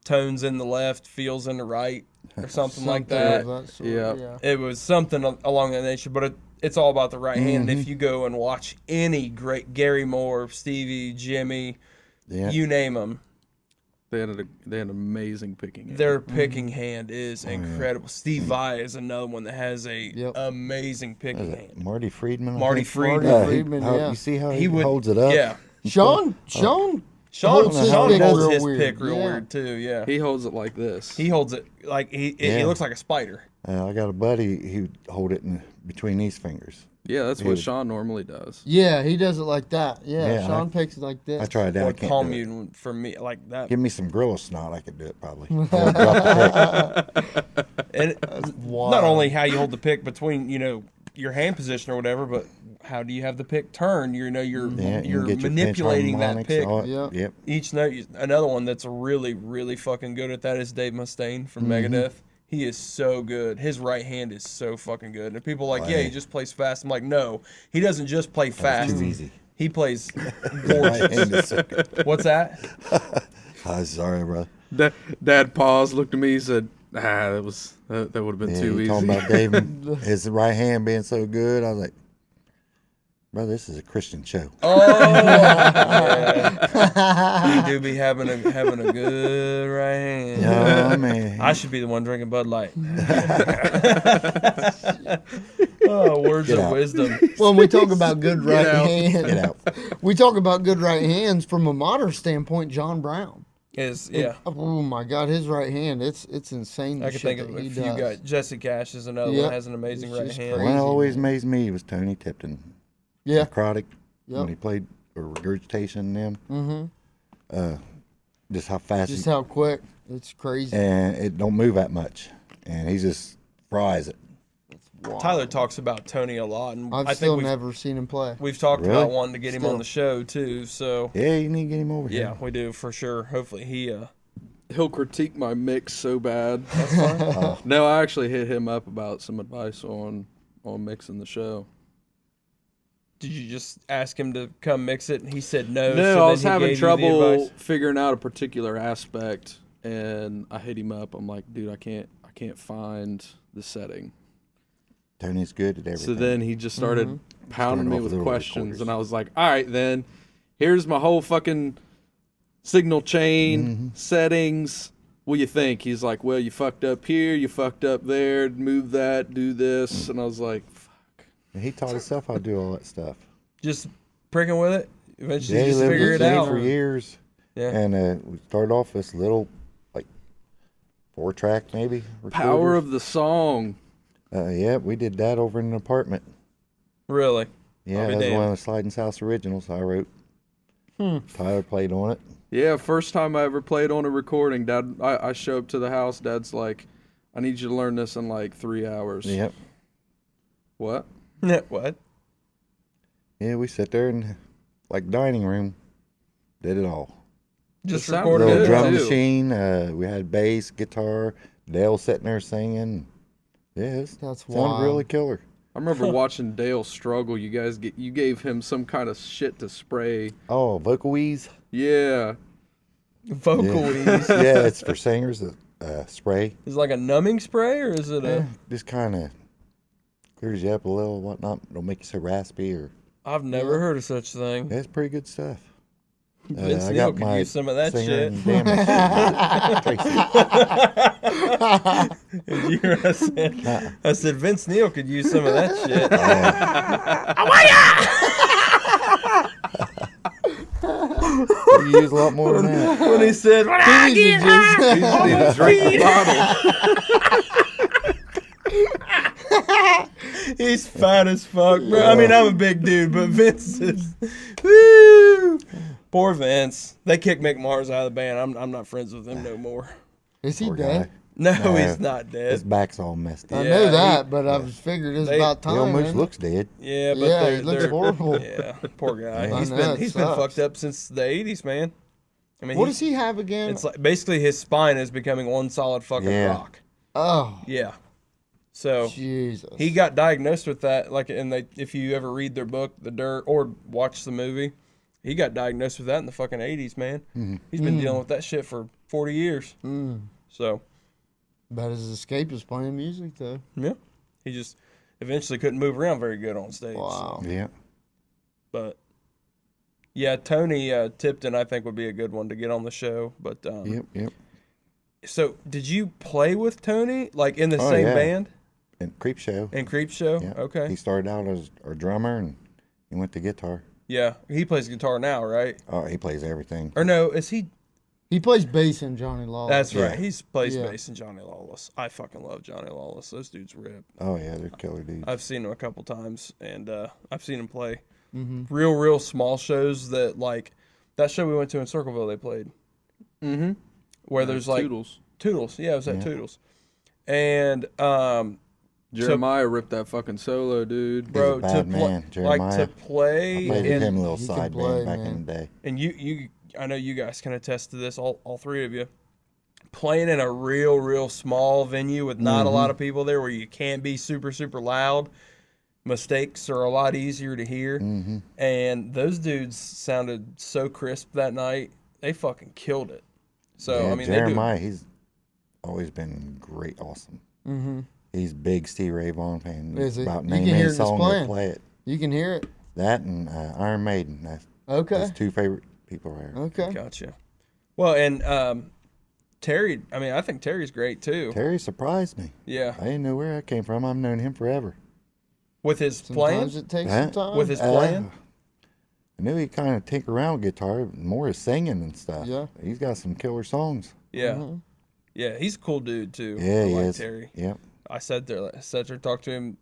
tones in the left, feels in the right, or something like that. of sort, Yeah. It was something along that nature, but it's all about the right hand. And if you go and watch any great Gary Moore, Stevie, Jimmy, yeah, you name them, They had an amazing picking hand. their picking hand is incredible. Steve Vai is another one that has a Yep. amazing picking What is hand. it, Marty Friedman. I Marty think? Friedman. Marty Friedman, how- yeah. You see how He he, would holds it up? Yeah. Sean Sean holds his Sean pick holds real his weird. pick real Yeah. weird too. Yeah. He holds it like this. He holds it like he Yeah. looks like a spider. I got a buddy who hold it in between these fingers. Yeah, that's what Dude. Sean normally does. Yeah, he does it like that. Yeah, Yeah, Sean picks it like this. I tried that. I Or can't palm do it. muting for me like that. Give me some gorilla snot, I could do it probably. I would drop the pick. And wild. not only how you hold the pick between your hand position or whatever, but how do you have the pick turn? You're Yeah, you you're can get your manipulating pinch that pick. harmonics, Yeah. Yep. Each note. Another one that's really really fucking good at that is Dave Mustaine from Megadeth. He is so good. His right hand is so fucking good. And people are like, yeah, he just plays fast. I'm like, no, he doesn't just play fast. Too easy. He plays Right gorgeous. hand is so good. What's that? I'm sorry, bro. Dad paused, looked at me, he said, that would have been Yeah, too you easy. talking about Dave, his right hand being so good. I was like, bro, this is a Christian show. Oh, yeah. You do be having a good right hand. Oh man. I should be the one drinking Bud Light. Oh, words Get of out. wisdom. When we talk about good right out. hands, Get out. we talk about good right hands from a modern standpoint. John Brown. Yeah. Oh my God, his right hand, it's insane. The I can shit think of that a he few does. guys. Jesse Cash is another Yep. one. Has an amazing It's right just hand. crazy. One always man. amazed me was Tony Tipton. Yeah. Necrotic. Yep. When he played or regurgitation and them. Mm-hmm. Just how fast Just he, how quick. It's crazy. and it don't move that much. And he just fries it. Wow. Tyler talks about Tony a lot, and I've I still think never seen him play. we've talked Really? about wanting to get him on Still. the show too. So Yeah, you need to get him over yeah, here. we do for sure. Hopefully he. He'll critique my mix so bad. That's fine. No, I actually hit him up about some advice on mixing the show. did you just ask him to come mix it and he said no? No, so I then was he having gave you the trouble advice? figuring out a particular aspect, and I hit him up. I'm like, dude, I can't find the setting. Tony's good at everything. So then he just started pounding Started me off with little questions, recorders. and I was like, all right, then, here's my whole fucking signal chain settings. What do you think? He's like, well, you fucked up here, you fucked up there, move that, do this. And I was like, fuck. And he taught himself how to do all that stuff. Just pricking with it. Eventually, Yeah, he just lived figure in it the city out. for years. Yeah. And we started off this little, like, 4-track maybe. Power recorders. of the song. Yeah, we did that over in an apartment. Really. Yeah, I'll be that was damned. one of the Sliding House originals I wrote. Tyler played on it. Yeah, first time I ever played on a recording, Dad. I show up to the house. Dad's like, I need you to learn this in like 3 hours. Yep. What? What? Yeah, we sat there and, like, dining room, did it all. Just It sounded recorded Little good, it. drum too. machine. We had bass, guitar. Dale sitting there singing. Yeah, it That's sounded wild. really killer. I remember watching Dale struggle. You gave him some kind of shit to spray. Oh, vocal wheeze. Yeah. Vocal Yeah. ease. Yeah, it's for singers. Spray. Is it like a numbing spray or is it a? Just kind of clears you up a little, whatnot. Don't make you so raspy or. I've never heard of such thing. Yeah, it's pretty good stuff. Vince I Neil got could my use some of that singer shit. and damage. Tracy. Did you hear I said Vince Neil could use some of that shit. You use a lot more than that. When he said, "When I get high, Need to drink the bottle. he's fine as fuck, bro. I mean, I'm a big dude, but Vince is, woo. Poor Vince. They kicked Mick Mars out of the band. I'm not friends with him no more. Is he Poor dead? guy. No, No, he's not His dead. back's all messed I up. Yeah, know that, but I was figured it's they- about He time. almost isn't it? looks dead. Yeah, but Yeah, they're, he looks they're- horrible. Yeah, poor guy. Yeah. He's I know, been it he's been sucks. fucked up since the '80s, man. I mean, What does he have again? It's like basically his spine is becoming one solid fucking Yeah. rock. Oh, Yeah. So Jesus. he got diagnosed with that. Like, and if you ever read their book, The Dirt, or watch the movie, he got diagnosed with that in the fucking '80s, man. He's been dealing with that shit for 40 years. So Bet his escape is playing music, though. yeah, he just eventually couldn't move around very good on stage. Wow. Yeah. But yeah, Tony Tipton, I think would be a good one to get on the show. But Yep. so did you play with Tony like in the Oh, same yeah. band And Creep Show. in Creep Show? Yeah. Okay. He started out as a drummer and he went to guitar. Yeah, he plays guitar now, right? Oh, he plays everything. Or no, is he? He plays bass in Johnny Law. That's Yeah. right. He plays Yeah. bass in Johnny Lawless. I fucking love Johnny Lawless. Those dudes rip. Oh, yeah, they're killer dudes. I've seen him a couple times, and I've seen him play Mm-hmm. real small shows. That like that show we went to in Circleville, they played Mm-hmm. where there's like Toodles. Yeah, it was at Toodles, and Jeremiah ripped that fucking solo, dude. bro, a bad man, like Jeremiah. to play I played with in, him a little he can side play, band back man. in the day. and you I know you guys can attest to this, all three of you. Playing in a real small venue with not a lot of people there where you can't be super loud, mistakes are a lot easier to hear. And those dudes sounded so crisp that night. They fucking killed it. So, Yeah, I mean, Jeremiah, he's always been great, awesome. Mm-hmm. He's big Steve Ray Vaughan fan. Is he? About You name can hear any it just song playing. to play it. You can hear it. That and Iron Maiden. That's Okay. his two favorite people right there. Okay. Gotcha. Well, and Terry, I mean, I think Terry's great too. Terry surprised me. Yeah. I didn't know where that came from. I've known him forever. With his Sometimes playing? it takes Huh? some time. With his playing? I knew he kind of tinker around with guitar, more his singing and stuff. Yeah. He's got some killer songs. Yeah. Mhm. Yeah, he's a cool dude too. Yeah, I he like is. Terry. Yep. I sat there and talked to him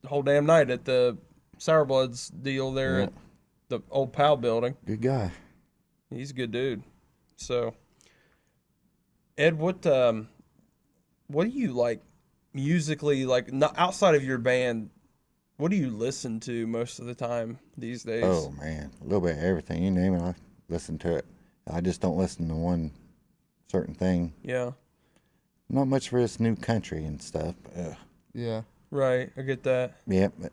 the whole damn night at the Sour Bloods deal there Yeah. at the old PAL building. Good guy. He's a good dude. So, Ed, what do you like musically? Like, not outside of your band, what do you listen to most of the time these days? Oh, man. A little bit of everything. You name it, I listen to it. I just don't listen to one certain thing. Yeah, Not much for this new country and stuff. Yeah. right. I get that. Yep. But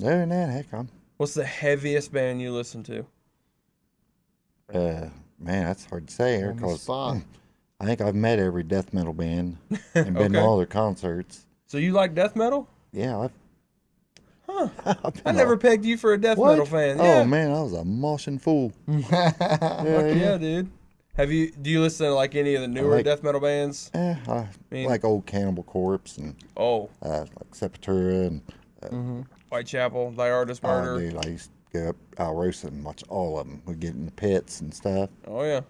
Other than that, heck, What's the heaviest band you listen to? man, that's hard to say here On the because spot. I think I've met every death metal band and been to Okay. all their concerts. So you like death metal? Yeah, Huh. I've I been never all- pegged you for a death What? metal fan. Oh Yeah. man, I was a moshing fool. Yeah, dude. Do you listen to like any of the newer like- death metal bands? I mean- like old Cannibal Corpse and Oh, like Sepultura and Whitechapel, Thy Artist Murder. dude, I used to go up Alrosa and watch all of them. We'd get in the pits and stuff. Oh yeah.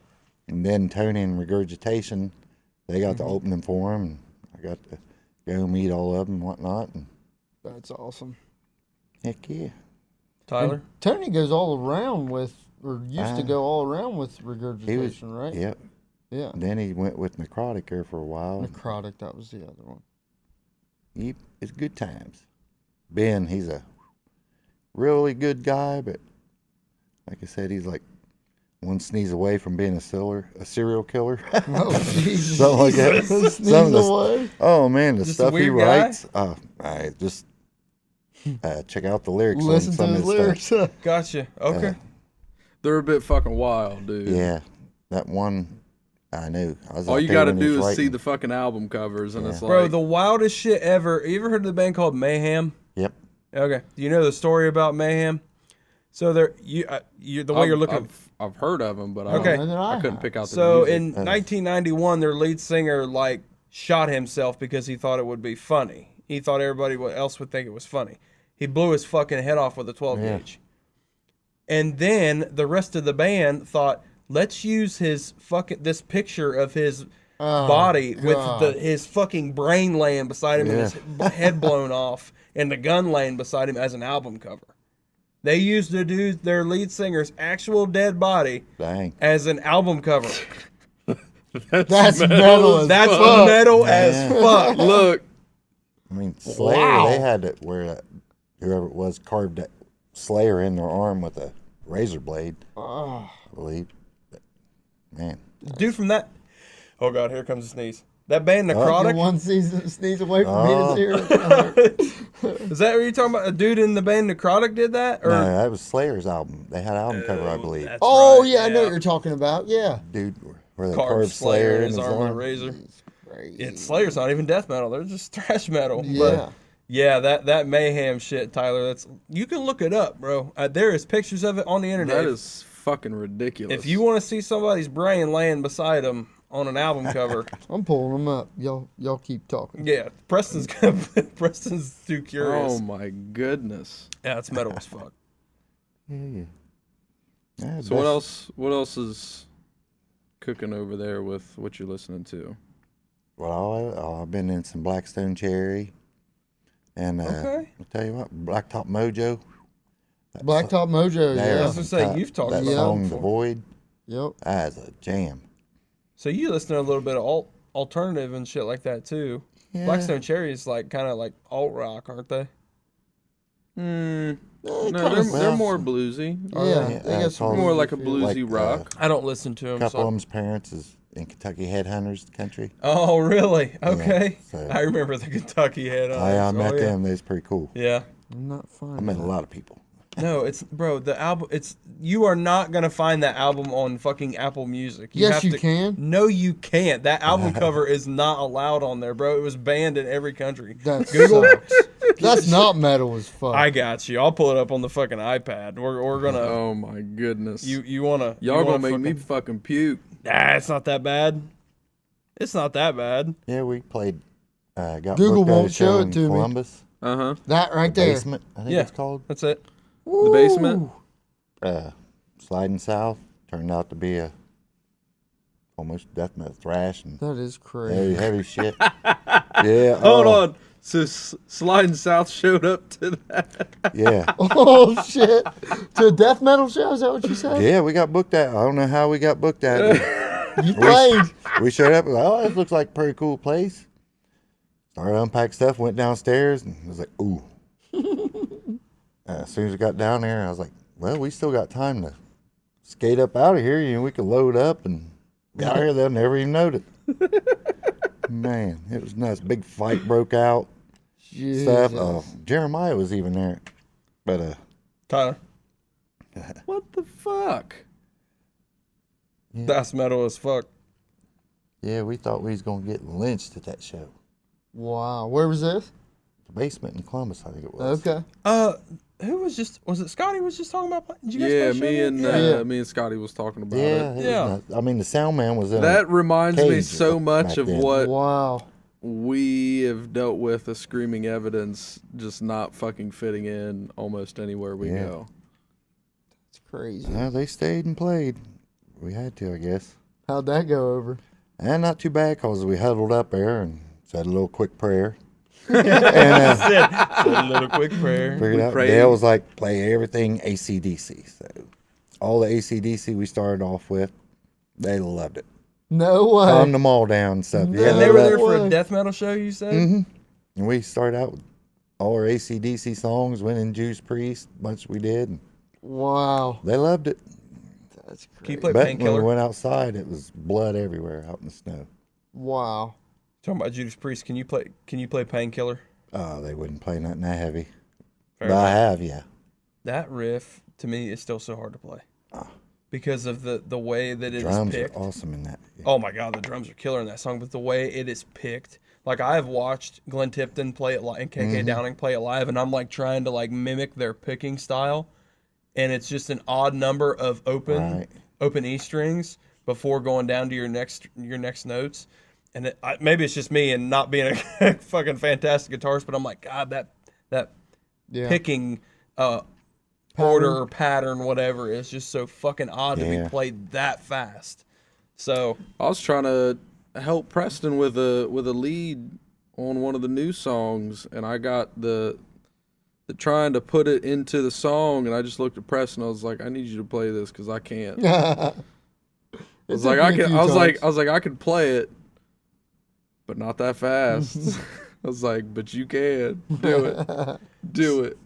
And then Tony and Regurgitation, they got the opening for them. And I got to go meet all of them and whatnot. And That's awesome. heck yeah. Tyler. And Tony goes all around with, or used to Ah. go all around with He was, regurgitation, right? Yep. Yeah. And then he went with Necrotic there for a while. Necrotic, that was the other one. It's good times. Ben, he's a really good guy, but like I said, he's like one sneeze away from being a serial killer. Oh, Jesus. Something like that. Sneeze Some of the- away. Oh man, the Just a stuff he weird guy? writes. I just check out the lyrics. Listen on to some his of his stuff. lyrics. Gotcha. Okay. They're a bit fucking wild, dude. Yeah, that one I knew. I was All out you there got to when he do was is see writing. the fucking album covers, and Yeah. it's like, Bro, the wildest shit ever. You ever heard of the band called Mayhem? Yep. Okay. Do you know the story about Mayhem? So the way you're looking. I've heard of them, but Okay. I couldn't pick out the So music. in 1991, their lead singer like shot himself because he thought it would be funny. He thought everybody else would think it was funny. He blew his fucking head off with a 12 gauge. And then the rest of the band thought, let's use this picture of his body with God. his fucking brain laying beside him and his head blown off and the gun laying beside him as an album cover. They used their lead singer's actual dead body Dang. as an album cover. That's metal as That's fuck. metal as Man. fuck. Look, I mean, Slayer, Wow. they had it where whoever it was carved that Slayer in their arm with a razor blade, I believe. But, man, Dude from that. Oh, God, here comes a sneeze. That band, You're Necrotic. one sneeze away from me Oh. to zero. Is that what you're talking about? A dude in the band Necrotic did that? Or no, that was Slayer's album. They had an album cover, I believe. That's Oh, right, yeah, I know what you're talking about. Yeah. Dude, where they Carved carved Slayer in in his arm with a razor. Crazy. It's Slayer's not even death metal. They're just thrash metal. Yeah. But yeah, that Mayhem shit, Tyler. You can look it up, bro. There is pictures of it on the internet. that is fucking ridiculous. If you want to see somebody's brain laying beside them on an album cover, I'm pulling them up. Y'all keep talking. yeah, Preston's too curious. Oh my goodness. Yeah, it's metal as fuck. Yeah. So what else? What else is cooking over there with what you're listening to? Well, I've been in some Blackstone Cherry. And Okay. I'll tell you what, Blacktop Mojo. Blacktop Mojo, They I are was gonna say, you've talked that about song, that The before. Void. Yep. That is a jam. So you listen to a little bit of alternative and shit like that too. Yeah. Blackstone Cherry is like kind of like alt rock, aren't they? No, kinda they're more bluesy. Yeah, Yeah, they got it's some all- More like a bluesy bluesy Like, rock. I don't listen to A them. couple of So. them's parents is in Kentucky Headhunters country. Oh, really? Okay. so- I remember the Kentucky head. I met them. They was pretty cool. Yeah. I'm not I finding met a it. lot of people. No, the album. You are not gonna find that album on fucking Apple Music. Yes, have you to- can. No, you can't. That album cover is not allowed on there, bro. It was banned in every country. That Google. sucks. That's not metal as fuck. I got you. I'll pull it up on the fucking iPad. We're gonna. Oh my goodness. You wanna? Y'all you gonna wanna make me fucking puke. Nah, it's not that bad. It's not that bad. Yeah, we played. Got Google booked at a won't show show it in to me. Columbus. Uh-huh. that right there. Basement, I think Yeah. it's called. That's it. The basement. Sliding South turned out to be a almost death metal thrash and That is crazy. heavy shit. Yeah. Hold oh, on. So Sliding South showed up to that. Yeah. Oh shit! To a death metal show? Is that what you said? Yeah, we got booked at. I don't know how we got booked at. You played. We showed up and like, oh, this looks like a pretty cool place. Started to unpack stuff, went downstairs, and was like, ooh. As soon as we got down there, I was like, well, we still got time to skate up out of here. You know, we could load up and get out here. They'll never even notice. Man, it was nuts. Big fight broke out. Jesus. Stuff. Jeremiah was even there. But Tyler, What the fuck? yeah, that's metal as fuck. yeah, we thought we was gonna get lynched at that show. Wow. Where was this? The basement in Columbus, I think it was. Okay. Who was it Scotty was just talking about? Did you guys Yeah, play me Show and Me? Yeah. me and Scotty was talking about Yeah, it. it Yeah. was nuts. I mean, the sound man was in That reminds me cage so much back of then. what Wow. we have dealt with as Screaming Evidence, just not fucking fitting in almost anywhere we Yeah. go. It's crazy. They stayed and played. We had to, I guess. How'd that go over? And not too bad, because we huddled up there and said a little quick prayer. Said a little quick prayer. Figured out. prayed. Dale was like, play everything AC/DC. So all the AC/DC we started off with, they loved it. No way. Calmed them all down and stuff. No Yeah, And they were there loved for way. a death metal show, you said? it. And we started out with all our AC/DC songs, went in Judas Priest, bunch we did. And Wow. they loved it. That's Can you crazy. play But when we Painkiller? went outside, it was blood everywhere out in the snow. Wow. Talking about Judas Priest, can you play Painkiller? Oh, they wouldn't play nothing that heavy. Fair But I enough. have, yeah. That riff to me is still so hard to play. Because of the way that it is Drums are picked. awesome in that. Yeah. Oh my god, the drums are killer in that song, but the way it is picked. Like I have watched Glenn Tipton play it and KK Downing play it live, and I'm like trying to like mimic their picking style, and it's just an odd number of open E strings before going down to your next notes. And maybe it's just me and not being a fucking fantastic guitarist, but I'm like, God, that Yeah. picking order or pattern, whatever, is just so fucking odd to Yeah. be played that fast. So I was trying to help Preston with a lead on one of the new songs, and I got the trying to put it into the song, and I just looked at Preston. I was like, I need you to play this because I can't. I was like, I could play it, but not that fast. I was like, but you can do it, do it.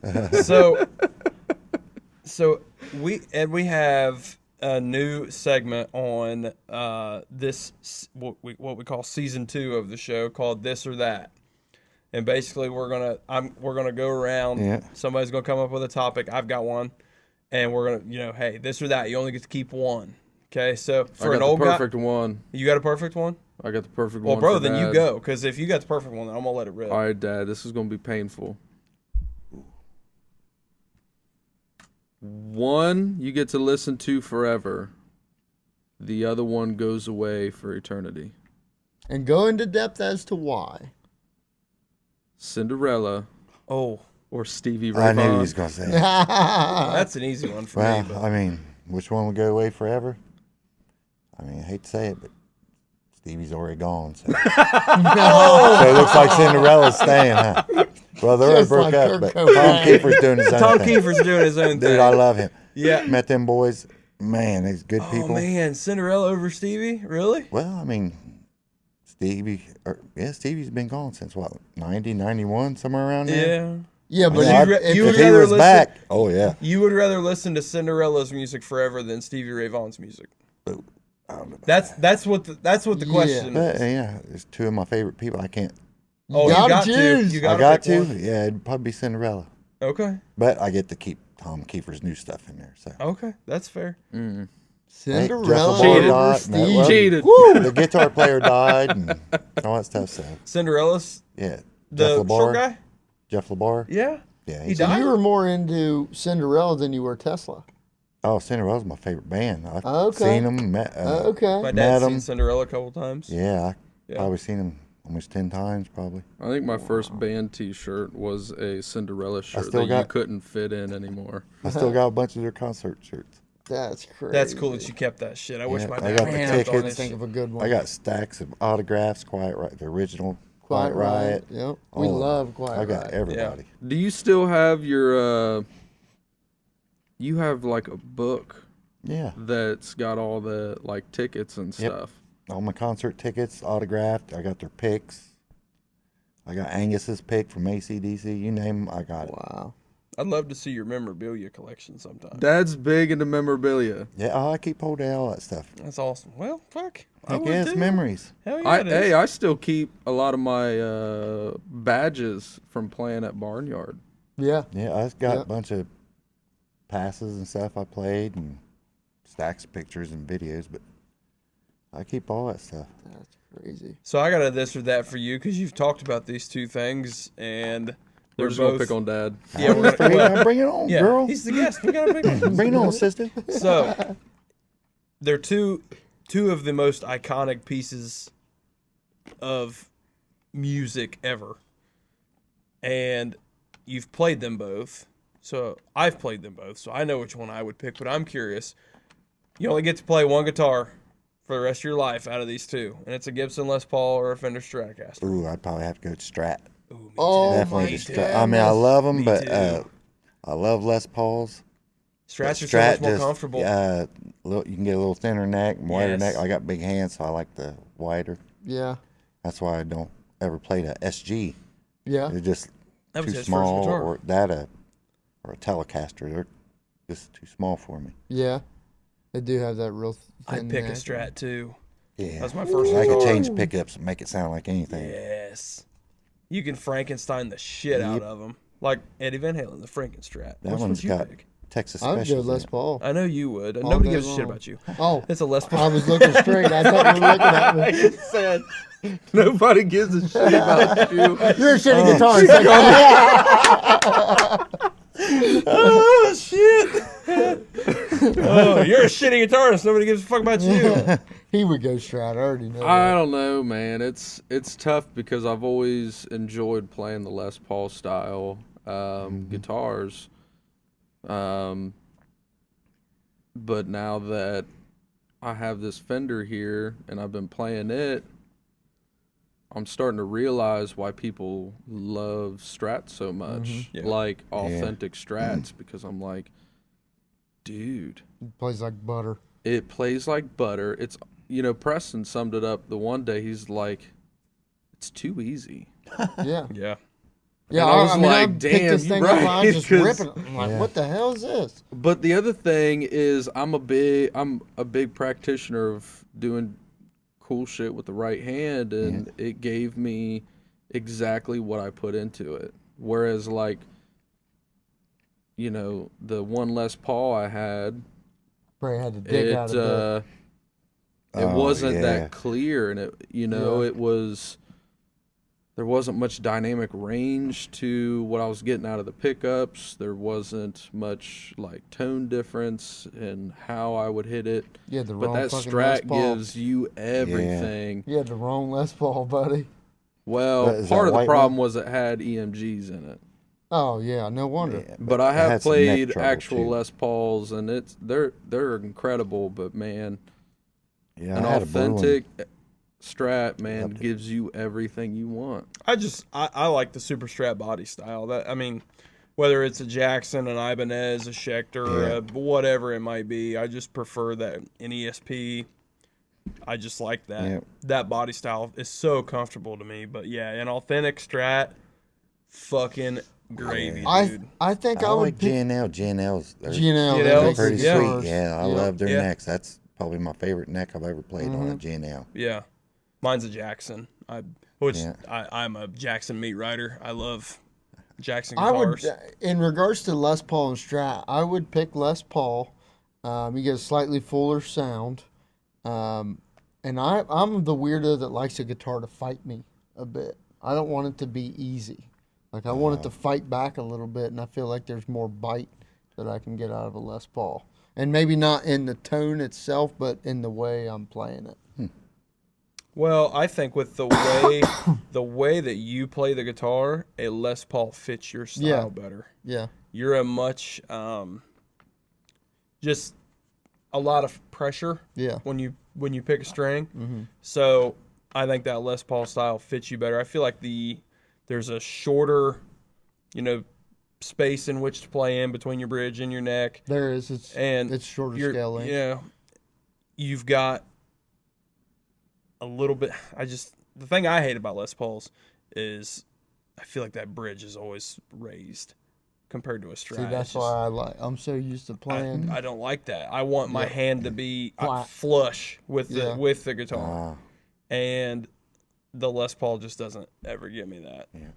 So we have a new segment on this what we call season 2 of the show called This or That, and basically we're gonna go around. Yeah. Somebody's gonna come up with a topic. I've got one, and we're gonna hey, this or that. You only get to keep one. Okay, so for I an got old the guy, perfect one. you got a perfect one. I got the perfect Well, one. bro, for then you Dad. go, because if you got the perfect one, then I'm gonna let it rip. All right, Dad, this is gonna be painful. One you get to listen to forever. The other one goes away for eternity. And go into depth as to why. Cinderella Oh, or Stevie Ray I knew he Vaughan. was going to say that. that's an easy one for Well, me. But I mean, which one would go away forever? I mean, I hate to say it, but Stevie's already gone. So, so it looks like Cinderella's staying, huh? Well, they're already Just broke like up, Kurt but Cobain. Tom Kiefer's doing his own Tom thing. Kiefer's doing his own thing. Dude, I love him. Yeah. Met them boys. Man, they're good Oh people. man, Cinderella over Stevie? Really? Well, I mean, Stevie's been gone since what, 90, 91, somewhere around there? Yeah. Yeah, but Yeah, if you if would he rather was listen- back, oh yeah. You would rather listen to Cinderella's music forever than Stevie Ray Vaughan's music. I don't know about That's what the question that. is. Yeah, it's two of my favorite people. I can't. Oh, gotta you got choose. to. You I gotta got pick to. one. Yeah, it'd probably be Cinderella. Okay. But I get to keep Tom Kiefer's new stuff in there. So Okay, that's fair. Cinderella Jeff LeBar over died. Steve. Well, Cheated. the guitar player died and all that stuff. So Cinderella's yeah, the Jeff short LeBar. guy? Jeff LeBar. Yeah. Yeah, He he's died? So you were more into Cinderella than you were Tesla. Oh, Cinderella's my favorite band. I've Okay. seen them. Met, Okay. My Met dad's seen 'em. Cinderella a couple times. Yeah, Yeah. probably seen them almost 10 times, probably. I think my first band T-shirt was a Cinderella shirt still that you got- couldn't fit in anymore. I still got a bunch of their concert shirts. That's crazy. That's cool that you kept that shit. I wish Yeah, my I dad got would the have Man, I'm kept trying on to his think of a good one. I got stacks of autographs, Quiet Riot, the original Quiet Quiet Riot. Yep. We Oh, love Quiet I got Riot. everybody. Do you still have your? You have like a book Yeah. that's got all the like tickets and Yep. stuff. All my concert tickets autographed. I got their picks. I got Angus's pick from AC/DC. You name 'em, I got it. Wow. I'd love to see your memorabilia collection sometime. Dad's big into memorabilia. Yeah, I keep hold of all that stuff. That's awesome. Well, fuck. I Heck would yeah, it's too. memories. Hell yeah, it is. I still keep a lot of my badges from playing at Barnyard. Yeah. Yeah, I've got Yeah. a bunch of passes and stuff I played and stacks of pictures and videos, but I keep all that stuff. That's crazy. So I got a this or that for you because you've talked about these two things, and We're they're just both. gonna pick on Dad. Yeah, we're gonna. Well, Bring it on, yeah, girl. he's the guest. We gotta pick on. Bring it on, sister. So they're two of the most iconic pieces of music ever, and you've played them both. So I've played them both, so I know which one I would pick. But I'm curious. You only get to play one guitar for the rest of your life out of these two, and it's a Gibson Les Paul or a Fender Stratocaster. Ooh, I'd probably have to go to Strat. Ooh, me Oh, too. Definitely my just Strat. I mean, I love them, Me but too. I love Les Pauls. Strats are so Strat much more just, comfortable. you can get a little thinner neck, wider Yes. neck. I got big hands, so I like the wider. Yeah. That's why I don't ever play the SG. Yeah. They're just That was too his small, first guitar. or that or a Telecaster. They're just too small for me. Yeah. They do have that real I'd thin pick a neck. Strat too. Yeah, That's my first I could guitar. change pickups and make it sound like anything. Yes. You can Frankenstein the shit out Yep. of them. Like Eddie Van Halen, the Frankenstrat. That Which one's would you got pick? Texas I would go specials. in Les it. Paul. I know you would. All Nobody day gives a shit long. about you. Oh, It's a Les Paul. I was looking straight. I thought you were looking at me. It said nobody gives a shit about you. You're a shitty guitarist. Oh shit! Oh, you're a shitty guitarist. Nobody gives a fuck about you. He would go Strat. I already know. I that. don't know, man. It's tough because I've always enjoyed playing the Les Paul style guitars. But now that I have this Fender here and I've been playing it, I'm starting to realize why people love Strats so much, Yeah. like authentic Strats, because I'm like, dude, It plays like butter. it plays like butter. It's, Preston summed it up the one day. He's like, it's too easy. Yeah. Yeah. Yeah, And I was like, I picked damn, this you thing up and I right, just 'cause- ripping it. I'm like, Yeah. what the hell is this? But the other thing is, I'm a big practitioner of doing cool shit with the right hand, and it gave me exactly what I put into it. Whereas, like, the one Les Paul I had, Probably had to dig out a bit. it Oh, wasn't yeah. that clear, and there wasn't much dynamic range to what I was getting out of the pickups. There wasn't much like tone difference in how I would hit it. You had the But wrong that fucking Les Strat Paul. gives you everything. You had the wrong Les Paul, buddy. Well, Is part that of the white problem was it had EMGs in it. Oh yeah, no wonder. Yeah, But I it have had some neck played trouble, actual too. Les Pauls, and they're incredible. But man, Yeah, an I had a blue one. authentic Strat, man, Loved it. gives you everything you want. I like the Super Strat body style. Whether it's a Jackson, an Ibanez, a Schecter, whatever it might be, I just prefer that an ESP. I just like that. Yeah. That body style is so comfortable to me. But yeah, an authentic Strat, fucking gravy, dude. I think I I would like pick GNL. GNL's they're GNL. GNL, They're pretty good yeah. sweet. guitars. Yeah, I love their Yeah. necks. That's probably my favorite neck I've ever played on a GNL. Yeah, mine's a Jackson. I'm a Jackson meat rider. I love Jackson I would, guitars. in regards to Les Paul and Strat, I would pick Les Paul. You get a slightly fuller sound, and I'm the weirdo that likes a guitar to fight me a bit. I don't want it to be easy. Like I want it to fight back a little bit, and I feel like there's more bite that I can get out of a Les Paul, and maybe not in the tone itself, but in the way I'm playing it. Well, I think with the way that you play the guitar, a Les Paul fits your style Yeah. better. Yeah, You're a much just a lot of pressure yeah, when you pick a string. mm-hmm. So I think that Les Paul style fits you better. I feel like there's a shorter, space in which to play in between your bridge and your neck. there is. And It's shorter you're, scale length. Yeah, you've got a little bit. The thing I hate about Les Pauls is I feel like that bridge is always raised compared to a Strat. See, that's why I'm so used to playing. I don't like that. I want my hand to be Flat. flush with the Yeah. with the guitar, Ah, and the Les Paul just doesn't ever give me that. Yeah.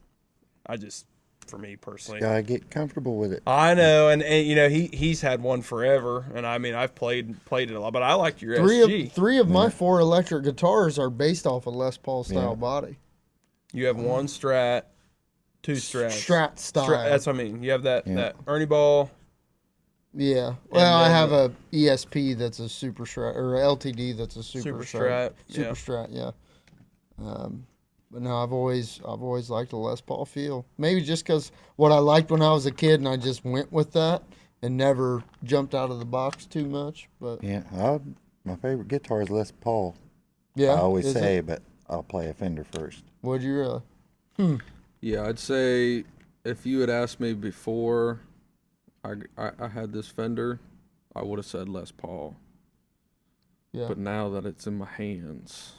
for me personally. Gotta get comfortable with it. I know, and you know he's had one forever, and I mean I've played it a lot, but I like your SG. Three of my 4 electric guitars are based off a Les Paul style Yeah. body. You have one Strat, 2 Strats. Strat style. That's what I mean. You have that Yeah. Ernie Ball. Yeah. Well, I then have a ESP that's a Super Strat, or a LTD that's a Super Strat, Super yeah. Strat, yeah. But no, I've always liked the Les Paul feel. Maybe just because what I liked when I was a kid, and I just went with that and never jumped out of the box too much. But Yeah, my favorite guitar is Les Paul. yeah, I always is say, it? but I'll play a Fender first. Would you really? Yeah, I'd say if you had asked me before I had this Fender, I would have said Les Paul. Yeah, But now that it's in my hands,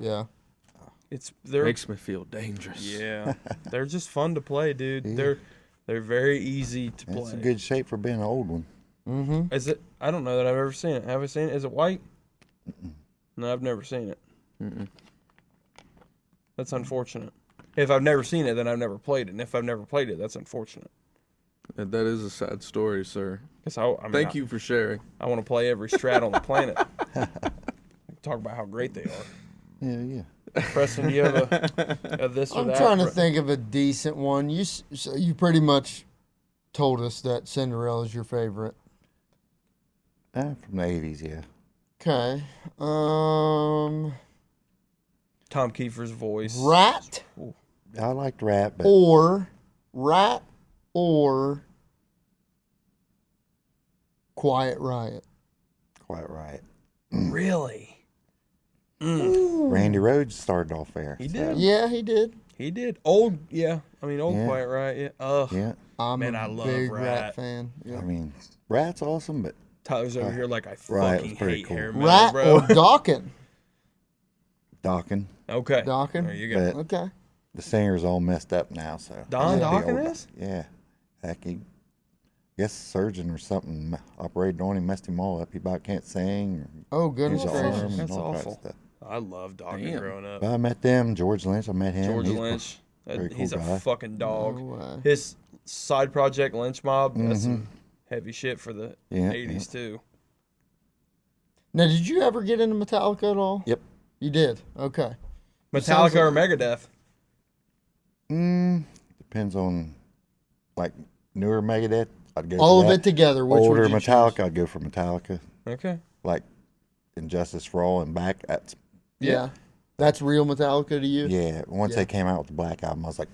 yeah. They're makes me feel dangerous. yeah, they're just fun to play, dude. Yeah. They're very easy to play. It's a good shape for being an old one. Mm-hmm. Is it? I don't know that I've ever seen it. Have I seen it? Is it white? No, I've never seen it. Mm-mm. That's unfortunate. If I've never seen it, then I've never played it. And if I've never played it, that's unfortunate. And that is a sad story, sir. Because I mean, Thank you for sharing. I want to play every Strat on the planet. Talk about how great they are. Yeah. Preston, do you have a this or I'm that? trying to think of a decent one. So you pretty much told us that Cinderella's your favorite. From the 80s, yeah. Okay. Tom Kiefer's voice. Rat I liked Rat, but or Quiet Riot. quite right. Really? Randy Rhoads started off there. He did. Yeah, he did. He did. Old, yeah. I mean, old Yeah. Quiet Riot. Yeah. Ugh. Yeah. I'm Man, a I love big Rat. Rat fan. Yeah. I mean, Rat's awesome, but Tyler's over here like I Riot fucking was pretty hate cool. hair metal, Rat bro. or Dawkins? Dawkins, Okay. Dawkins? There you go. but Okay. the singer's all messed up now, so. Don the Dawkins old- is? Yeah. Heck, he, guess a surgeon or something operated on him, messed him all up. He about can't sing. Oh, Or goodness his gracious. arm and That's all kinds of awful. stuff. I love Dawkins Damn. growing up. But I met them. George Lynch, I met him. George He's Lynch. very cool He's a guy. fucking dog. No way. His side project, Lynch Mob, that's Mhm. some heavy shit for the Yeah, 80s, too. Now, did you ever get into Metallica at all? Yep. You did? Okay. Metallica sounds or Megadeth? Depends on, like, newer Megadeth. I'd go All for of that. it together. Which Older would you Metallica, choose? I'd go for Metallica. Okay. Like, Injustice for All and back. That's Yeah. That's real Metallica to you? yeah. Once Yeah. they came out with the Black Album, I was like,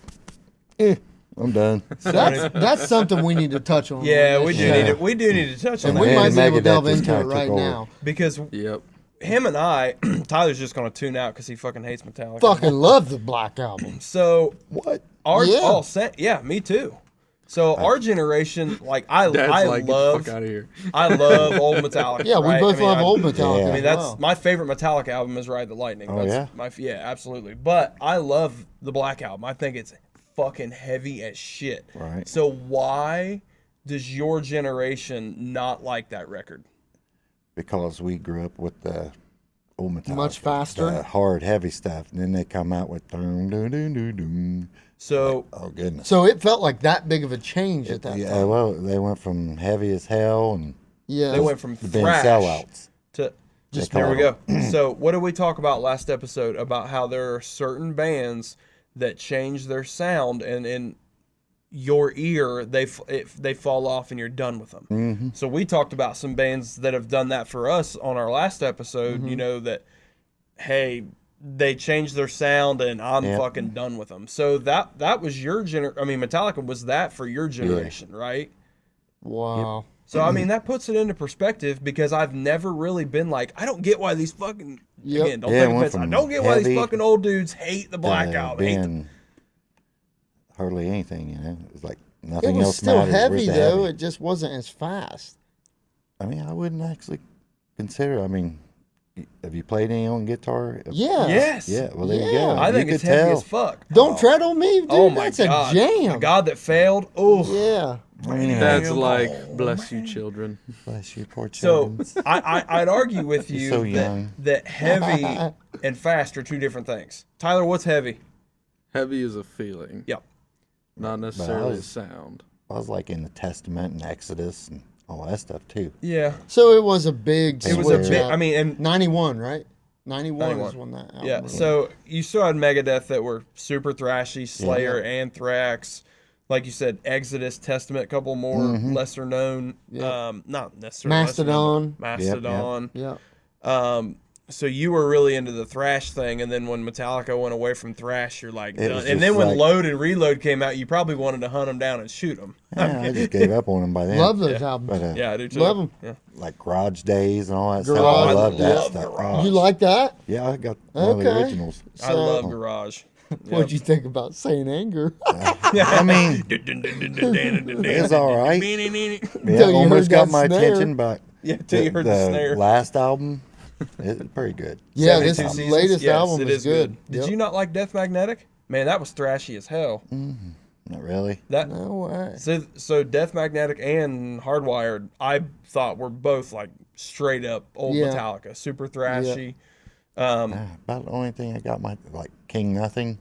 I'm done. That's something we need to touch on. Yeah, on we this do show. need to touch on And that. we Yeah, might the be able to Megadeth delve just into kinda it took right over. now. Because Yep. him and I, Tyler's just going to tune out because he fucking hates Metallica. Fucking love the Black Album. So, What? our, Yeah. yeah, me too. So, our generation, like, I Dad's like, get the love fuck out of here. I love old Metallica. Yeah, we right? both I mean, love I- old Metallica. Yeah. I mean, as that's well. my favorite Metallica album is Ride the Lightning. Oh, That's yeah? yeah, absolutely. But I love the Black Album. I think it's fucking heavy as shit. Right. So why does your generation not like that record? Because we grew up with the old Metallica. Much faster? The hard, heavy stuff. And then they come out with doom, doom, doom, doom, doom. So Oh, goodness. So it felt like that big of a change at that Yeah, time. well, they went from heavy as hell and Yeah. they went from being thrash sellouts. to Just there we call go. So what did we talk about last episode about how there are certain bands that change their sound and in your ear they fall off and you're done with them. Mm-hmm. So we talked about some bands that have done that for us on our last episode. Mm-hmm. You know that hey they changed their sound and I'm Yeah. fucking done with them. So that was your I mean Metallica was that for your generation, right? Wow. So I mean that puts it into perspective because I've never really been like I don't get why these fucking Yep. again don't Yeah, take it went offense. I from don't get why these heavy fucking old dudes hate the Black Album. Hate the- being hardly anything, you know. It's like It nothing was else still matters. heavy, Where's the though. heavy? It just wasn't as fast. I mean, I wouldn't actually consider. I mean, have you played any on guitar? Yeah. Yes. Yeah. Well, there you Yeah. go. I think you it's could heavy tell. as fuck. Don't tread on me, dude. Oh my That's god. a jam. The God that failed. Oh. Yeah. Dad's like, bless you, children. Bless you, poor So children. I'd argue with you You're so young. that heavy and fast are two different things. Tyler, what's heavy? Heavy is a feeling. Yep. not necessarily a sound. I was like in the Testament and Exodus and all that stuff too. Yeah, So it was a big. it was a switch bit. up. I mean, and 91, right? 91 is 91. when that album yeah. released. So you still had Megadeth that were super thrashy, Slayer, Anthrax, like you said, Exodus, Testament, a couple more lesser known. Yeah. Not necessarily lesser known, Mastodon. Mastodon. Yeah. So you were really into the thrash thing, and then when Metallica went away from thrash, you're like, It done. was And just then when like- Load and Reload came out, you probably wanted to hunt them down and shoot them. Yeah, I just gave up on them by then. Love those albums. But Yeah, I do too. Love 'em. Yeah. like Garage Days and all that Garage, stuff. I love that yeah. stuff. Garage. You like that? Yeah, I got one of the Okay. originals. I love Garage. What'd you think about Saint Anger? I mean, it's all right. Yeah, Until you almost heard got that my snare. attention, but Yeah, till you heard the snare. last album, it's pretty good. Yeah, 72 this Seasons? latest Yes, album it is good. Did Yep. you not like Death Magnetic? Man, that was thrashy as hell. Not really. That No way. so Death Magnetic and Hardwired, I thought were both like straight up old Yeah. Metallica, super thrashy. About the only thing I got my like King Nothing.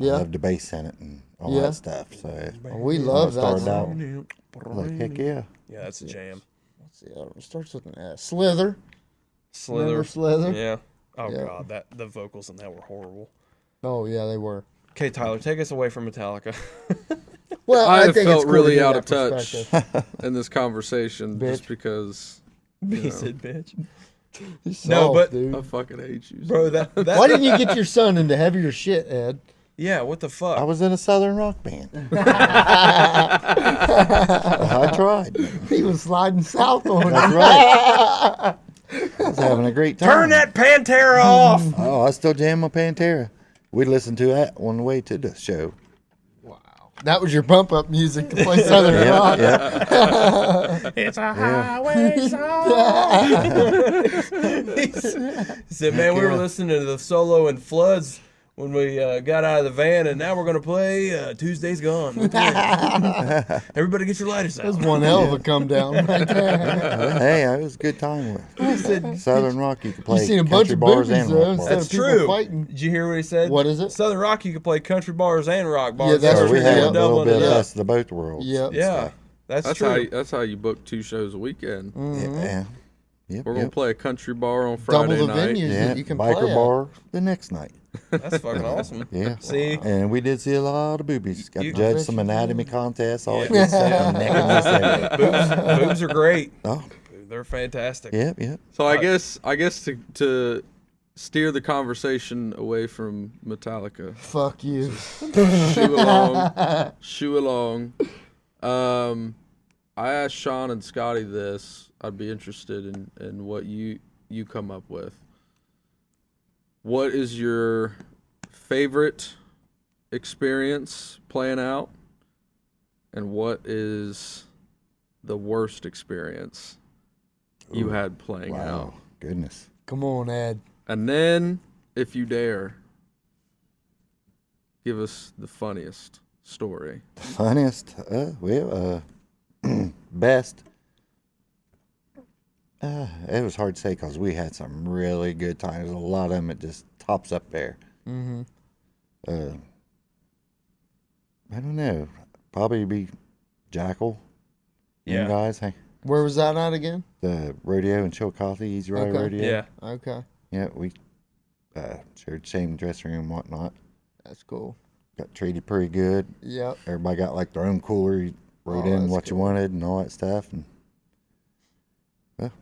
I Yeah. loved the bass in it and all Yeah. that stuff. So We love that. started song. out like heck yeah. Yeah, that's a jam. Let's see, it starts with an S. Slither. Slither. Remember Slither? Yeah. Oh Yeah. god, that the vocals in that were horrible. Oh yeah, they were. Okay, Tyler, take us away from Metallica. Well, I I have think felt it's cool to really get out that of touch perspective. in this conversation just Bitch. because He said, bitch. He's No, soft, but- dude. I fucking hate you. Bro, that Why didn't you get your son into heavier shit, Ed? yeah, what the fuck? I was in a southern rock band. I tried. He was sliding south on That's it. right. I was having a great time. Turn that Pantera off. Oh, I still jam on Pantera. We listened to that on the way to the show. That was your bump up music to play Southern Yeah, rock. yeah. It's a highway song. He said, man, we were listening to the solo and Floods when we got out of the van, and now we're going to play Tuesday's Gone. Everybody get your lighters That was out. one hell of a come down right there. Hey, it was a good time with Southern Rock. You could play You seen a country bunch of bars boobies and though rock instead bars. That's of people true. fighting. Did you hear what he said? What is it? Southern Rock, you could play country bars and rock bars. Yeah, that's So true. we had Yeah. a little bit of Yeah. best of the both worlds. Yep. and Yeah, stuff. that's true. That's how you book 2 shows a weekend. Yeah. Yep, We're gonna yep. play a country bar on Double Friday the night. venues Yeah, that you can biker play at. bar the next night. That's fucking awesome. Yeah. See? And we did see a lot of boobies. Got You- to judge some anatomy contests, all that Yeah. good stuff. Neck and this area. Boobs are great. Oh, They're fantastic. yep, yep. So I guess to steer the conversation away from Metallica, Fuck you. shoe along. I asked Sean and Scotty this. I'd be interested in what you come up with. What is your favorite experience playing out, and what is the worst experience you had playing out? Wow, goodness. Come on, Ed. And then, if you dare, give us the funniest story. Funniest, best. It was hard to say because we had some really good times. A lot of them, it just tops up there. Mm-hmm. I don't know. Probably be Jackal. Yeah. You guys, hey, Where was that at again? the rodeo in Chillicothe, Easy Rider Okay. Rodeo. Yeah. Yeah, Okay. we shared the same dressing room and whatnot. That's cool. Got treated pretty good. Yep. Everybody got like their own cooler. You wrote Oh, in that's what you cool. wanted and all that stuff. And well,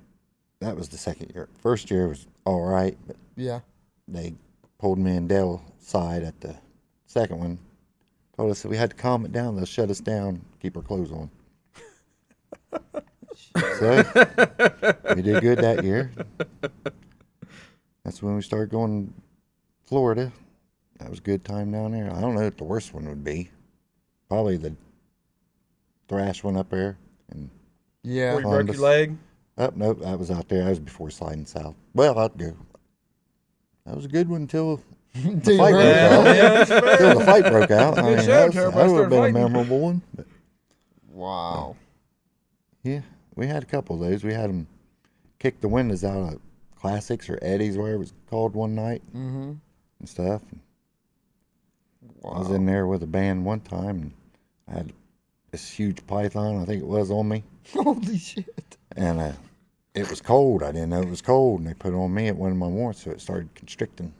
that was the second year. First year was all right, but Yeah. they pulled me and Dale aside at the second one. Told us that we had to calm it down. They'll shut us down, keep our clothes on. So we did good that year. That's when we started going to Florida. That was a good time down there. I don't know what the worst one would be. Probably the thrash one up there. And Yeah. Where you broke Columbus. your leg? nope, that was out there. That was before sliding south. Well, I'd go. That was a good one until Until you fight ran broke Yeah, out. yeah, that's fair. Until the fight broke out. I Good mean, show, that till would everybody have been a started fighting. memorable one. But Wow. yeah, we had a couple of those. We had them kick the windows out of Classics or Eddie's, whatever it was called, one night Mm-hmm. and stuff. I was Wow. in there with a band one time, and I had this huge python, I think it was, on me. Holy shit. And it was cold. I didn't know it was cold. And they put it on me at one of my warrants, so it started constricting.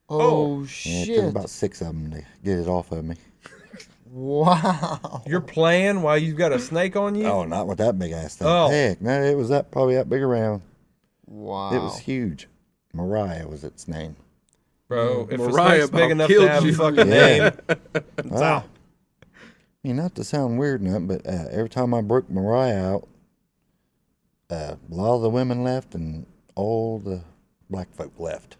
Oh, And shit. it took about 6 of them to get it off of me. Wow. You're playing while you've got a snake on you? Oh, not with that big ass thing. Oh. Heck, no, it was probably that big around. Wow. It was huge. Mariah was its name. Bro, if Mariah a snake's big about enough to killed have a you. fucking Yeah. name, it's Well, out. I mean, not to sound weird or nothing, but every time I broke Mariah out, a lot of the women left and all the black folk left.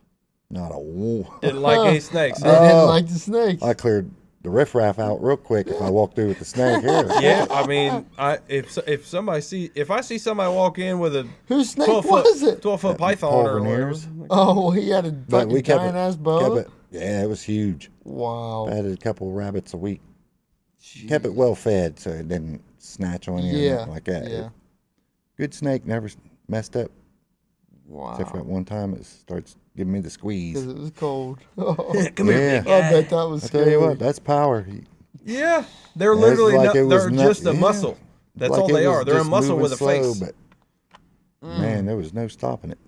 Not a one. Didn't like any snakes. They didn't like the snakes. I cleared the riffraff out real quick if I walked through with the snake here. Yeah, I mean, if I see somebody walk in with a Whose snake 12-foot was it? 12-foot python or whatever, Paul Oh, he had a But fucking we kept giant it, ass bow. yeah, it was huge. Wow. I had a couple rabbits a week. Kept it well fed so it didn't snatch on you or Yeah. nothing like that. Yeah. Good snake, never messed up. Wow. Except for that one time it starts giving me the squeeze. Because it was cold. Oh, come here, Yeah. big I guy. bet that was I scary. tell you what, that's power. Yeah, they're It's literally like it was they're not- just a yeah. muscle. That's Like all it they was are. They're a just muscle moving with a slow, face. But man, there was no stopping it.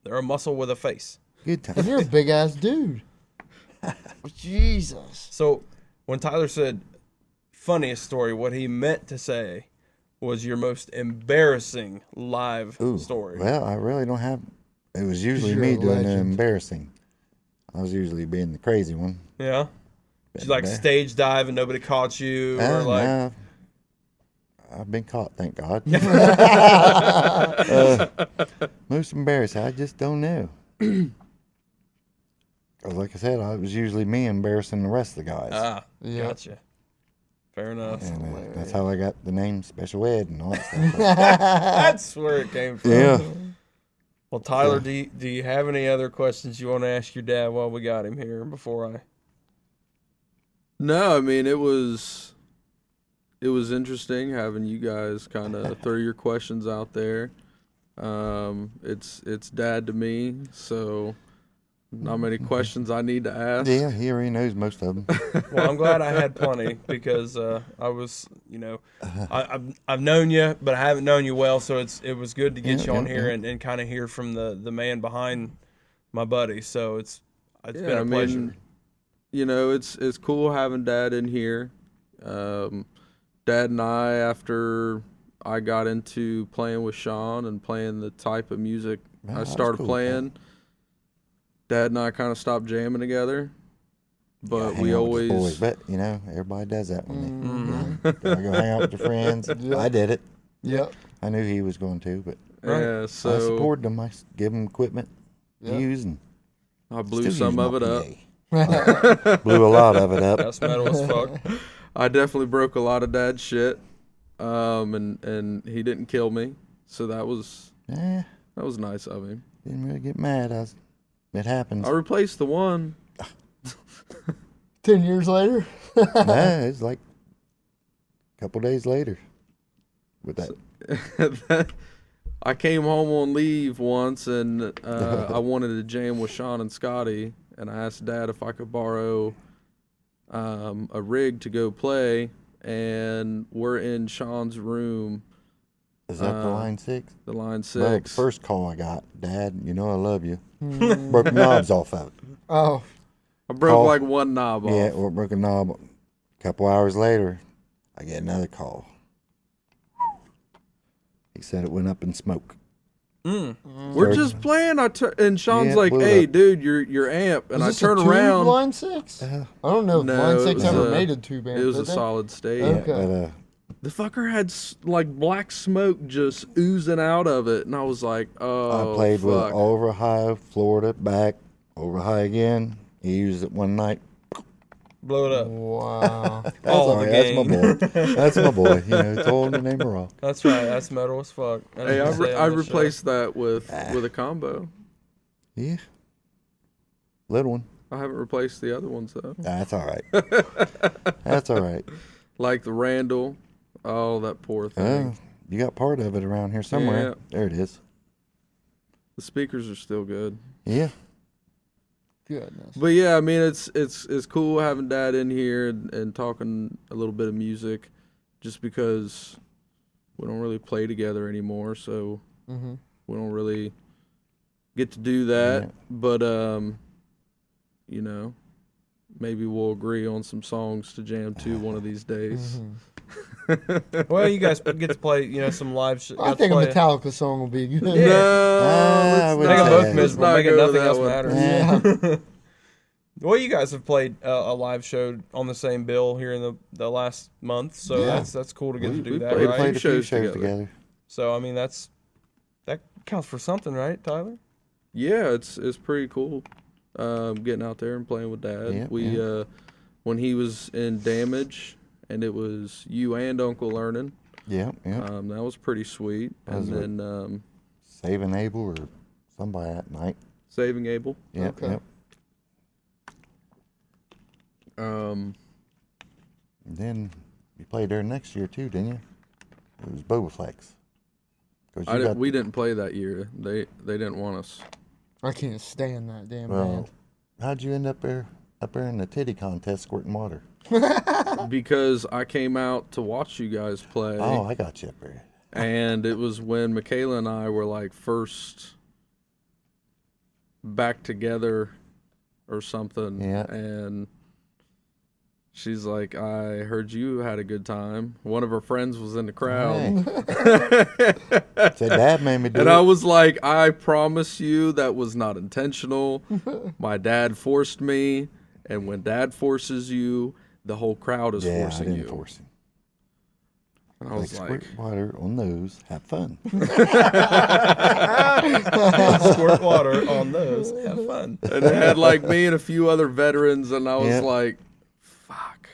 They're a muscle with a face. Good time. And you're a big ass dude. Jesus. So when Tyler said funniest story, what he meant to say was your most embarrassing live Ooh, story. Well, I really don't have. It was usually you're me a doing the legend. embarrassing. I was usually being the crazy one. Yeah. Did you like There. stage dive and nobody caught you, or Uh, like nah, I've been caught, thank God. Most embarrassing, I just don't know. 'Cause like I said, I was usually me embarrassing the rest of the guys. Yeah. Gotcha. Fair enough. And that's how I got the name Special Ed and all that stuff. That's where it came from. Yeah. Well, Tyler, do you have any other questions you want to ask your dad while we got him here before I? No, I mean it was interesting having you guys kind of throw your questions out there. It's dad to me, so not many questions I need to ask. Yeah, he already knows most of them. Well, I'm glad I had plenty because I was, I've known you, but I haven't known you well, so it was good to get Yeah, you on yeah, here yeah. and kind of hear from the man behind my buddy. So it's Yeah, been a I pleasure. mean, it's cool having Dad in here. Dad and I, after I got into playing with Sean and playing the type of music Man, I that's started cool, playing, Dad and I kind of stopped jamming together. But Hang we out with the always, boys, but everybody does that when Mhm. they gotta go hang out with their friends. Yeah. I did it. Yep. I knew he was going to, but yeah, I so supported him. I gave him equipment to Yeah. use and I blew still some use of my it up. PA. Blew a lot of it up. That's metal as fuck. I definitely broke a lot of Dad's shit, and he didn't kill me, so that was nice of him. Didn't really get mad. It happens. I replaced the one. 10 years later. Nah, it's like a couple days later with that. I came home on leave once, and I wanted to jam with Sean and Scotty, and I asked Dad if I could borrow a rig to go play, and we're in Sean's room, Is that the line 6? the line Well, 6. first call I got, Dad, you know I love you. Broke knobs off of it. Oh, I broke call. like one knob off. Yeah, or broke a knob. A couple hours later, I get another call. He said it went up in smoke. Mm. We're Started- just playing. And Sean's Yeah, like, blew it "Hey, up. dude, your amp." And was I this turn a tube around. line 6? I don't know if No, line it 6 was ever a- made a tube amp. It was did a they? solid state. Yeah, Okay. but The fucker had like black smoke just oozing out of it, and I was like, "Oh, I played with fuck." it over high, Florida, back, over high again. He used it one night. Blow it up. Wow. That's All all the right. That's my game. boy. That's my boy. It's all in the name of rock. That's right. That's metal as fuck. I Hey, didn't I, say I on the show. replaced that with a combo. Yeah. Little one. I haven't replaced the other ones though, That's all right. That's all right. like the Randall. Oh, that poor thing. You got part of it around here somewhere. Yeah. There it is. The speakers are still good. Yeah. Goodness. But yeah, I mean, it's cool having Dad in here and talking a little bit of music. just because we don't really play together anymore, so Mm-hmm. we don't really get to do that. Yeah. But you know, maybe we'll agree on some songs to jam to one of these days. Well, you guys get to play, some live. I think a Metallica song will be good. Yeah. I would Make them say- both Let's miserable. not Make it go nothing that else one. matters. Yeah. Well, you guys have played a live show on the same bill here in the last month, so Yeah. that's cool to get to do we that, played We right? played a few shows shows together. together. So I mean that counts for something, right, Tyler? Yeah, it's pretty cool. Getting out there and playing with Dad. Yeah, When he was in Damage, and it was you and Uncle Ernan. Yeah, yeah. That was pretty sweet. Was And it? then Saving Abel or somebody that night. Saving Abel. Yep, Okay. yep. Um, And then you played there next year too, didn't you? It was Boba Flex. 'Cause you got- we didn't play that year. They didn't want us. I can't stand that damn Well, band. how'd you end up there in the titty contest squirting water? Because I came out to watch you guys play. Oh, I got you up there. And it was when Michaela and I were like first back together or something. Yeah. And she's like, I heard you had a good time. One of her friends was in the crowd. Hey. Said Dad made me do And it. I was like, I promise you that was not intentional. My dad forced me. And when Dad forces you, the whole crowd is yeah, I forcing didn't you. force him. And I was like, squirt water on those. Have fun. Squirt water on those. Have fun. and it had like me and a few other veterans, and I was Yep. like, fuck.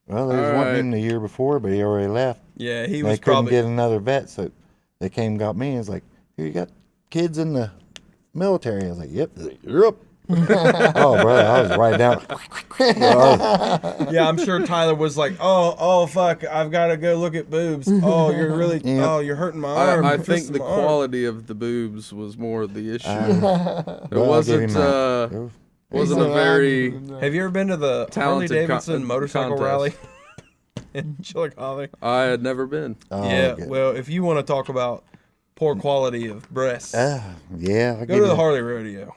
Well, there was All one right. in the year before, but he already left. Yeah, he They was couldn't probably. get another vet, so they came and got me. And it's like, here, you got kids in the military. I was like, yep. They're like, you're up. Oh, brother, I was right down. Oh, Yeah, I'm sure Tyler was like, oh, fuck, I've got to go look at boobs. Oh, you're really, Yeah. you're hurting my arm. I You're think twisting the my arm." quality of the boobs was more the issue. well, it I'll give wasn't him that. It wasn't a very Have you ever been to the Harley Talented Davidson motorcycle contest. rally in Chillicothe? I had never been. Oh, Yeah, good. well, if you want to talk about poor quality of breasts, Yeah, I'll go give to the you- Harley Rodeo.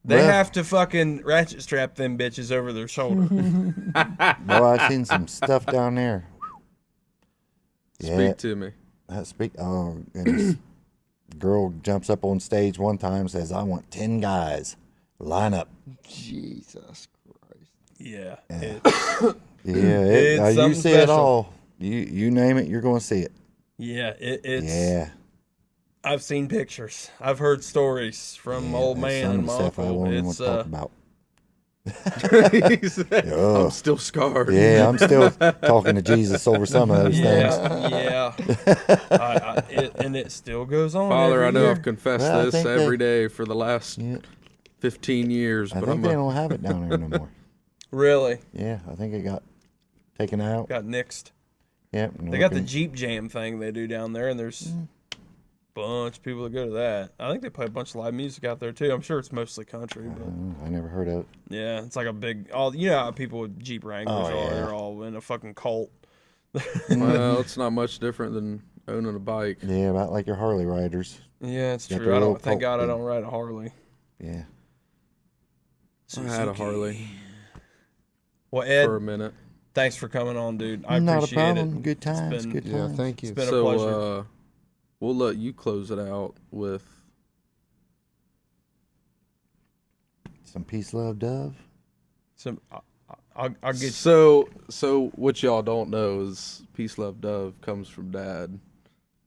They Well- have to fucking ratchet strap them bitches over their shoulder. Well, I've seen some stuff down there. Yeah, Speak to me. Oh, and this girl jumps up on stage one time and says, I want 10 guys. Line up. Jesus Christ. Yeah. Yeah, It's you something see it special. all. You name it, you're going to see it. It's. Yeah. I've seen pictures. I've heard stories from Yeah, old that's man some and of the my stuff I uncle. won't even It's want to talk about. He said, Ugh. I'm still scarred. Yeah, I'm still talking to Jesus over some of those things. yeah. And it still goes on. Father, every I know year. I've confessed Well, I this think every that- day for the last Yeah, 15 years, I but think I'm they a, don't have it down there no more. Really Yeah, I think it got taken out. got nixed. Yep. They got the Jeep Jam thing they do down there, and there's a bunch of people that go to that. I think they play a bunch of live music out there too. I'm sure it's mostly country, but I never heard of it. yeah, it's like a big. You know how people with Jeep Wranglers Oh, are. yeah. They're all in a fucking cult. well, it's not much different than owning a bike. Yeah, about like your Harley riders. Yeah, it's Got true. their I little don't. Thank cult God I thing. don't ride a Harley. Yeah. I had a Harley Well, Ed, for a minute. thanks for coming on, dude. I Not a appreciate problem. it. Good times. been- Good Yeah, times. thank you. It's been a pleasure. So we'll let you close it out with Some peace, love, dove. So I'll get you. So what y'all don't know is Peace Love Dove comes from Dad,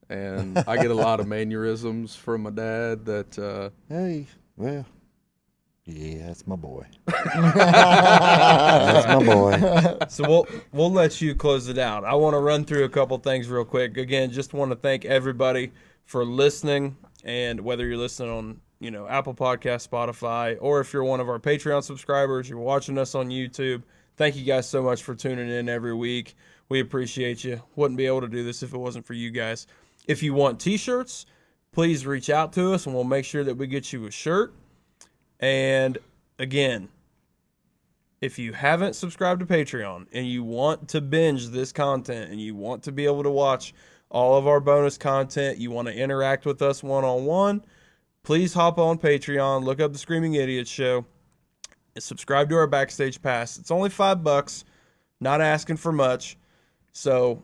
and I get a lot of mannerisms from my dad that Hey, well, yeah, that's my boy. That's my boy. So we'll let you close it out. I want to run through a couple things real quick. Again, just want to thank everybody for listening, and whether you're listening on Apple Podcast, Spotify, or if you're one of our Patreon subscribers, you're watching us on YouTube. Thank you guys so much for tuning in every week. We appreciate you. Wouldn't be able to do this if it wasn't for you guys. If you want t-shirts, please reach out to us and we'll make sure that we get you a shirt. And again, if you haven't subscribed to Patreon and you want to binge this content and you want to be able to watch all of our bonus content, you want to interact with us one-on-one, please hop on Patreon, look up the Screaming Idiots Show, and subscribe to our Backstage Pass. It's only $5, not asking for much. So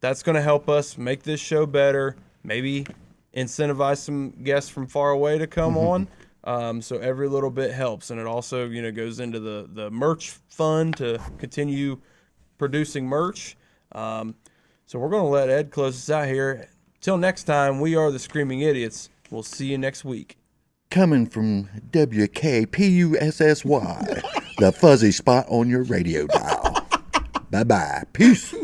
that's going to help us make this show better, maybe incentivize some guests from far away to come on. So every little bit helps, and it also, goes into the merch fund to continue producing merch. So we're going to let Ed close us out here. Till next time, we are the Screaming Idiots. We'll see you next week. Coming from WKPUSSY, the fuzzy spot on your radio dial. Bye-bye. Peace.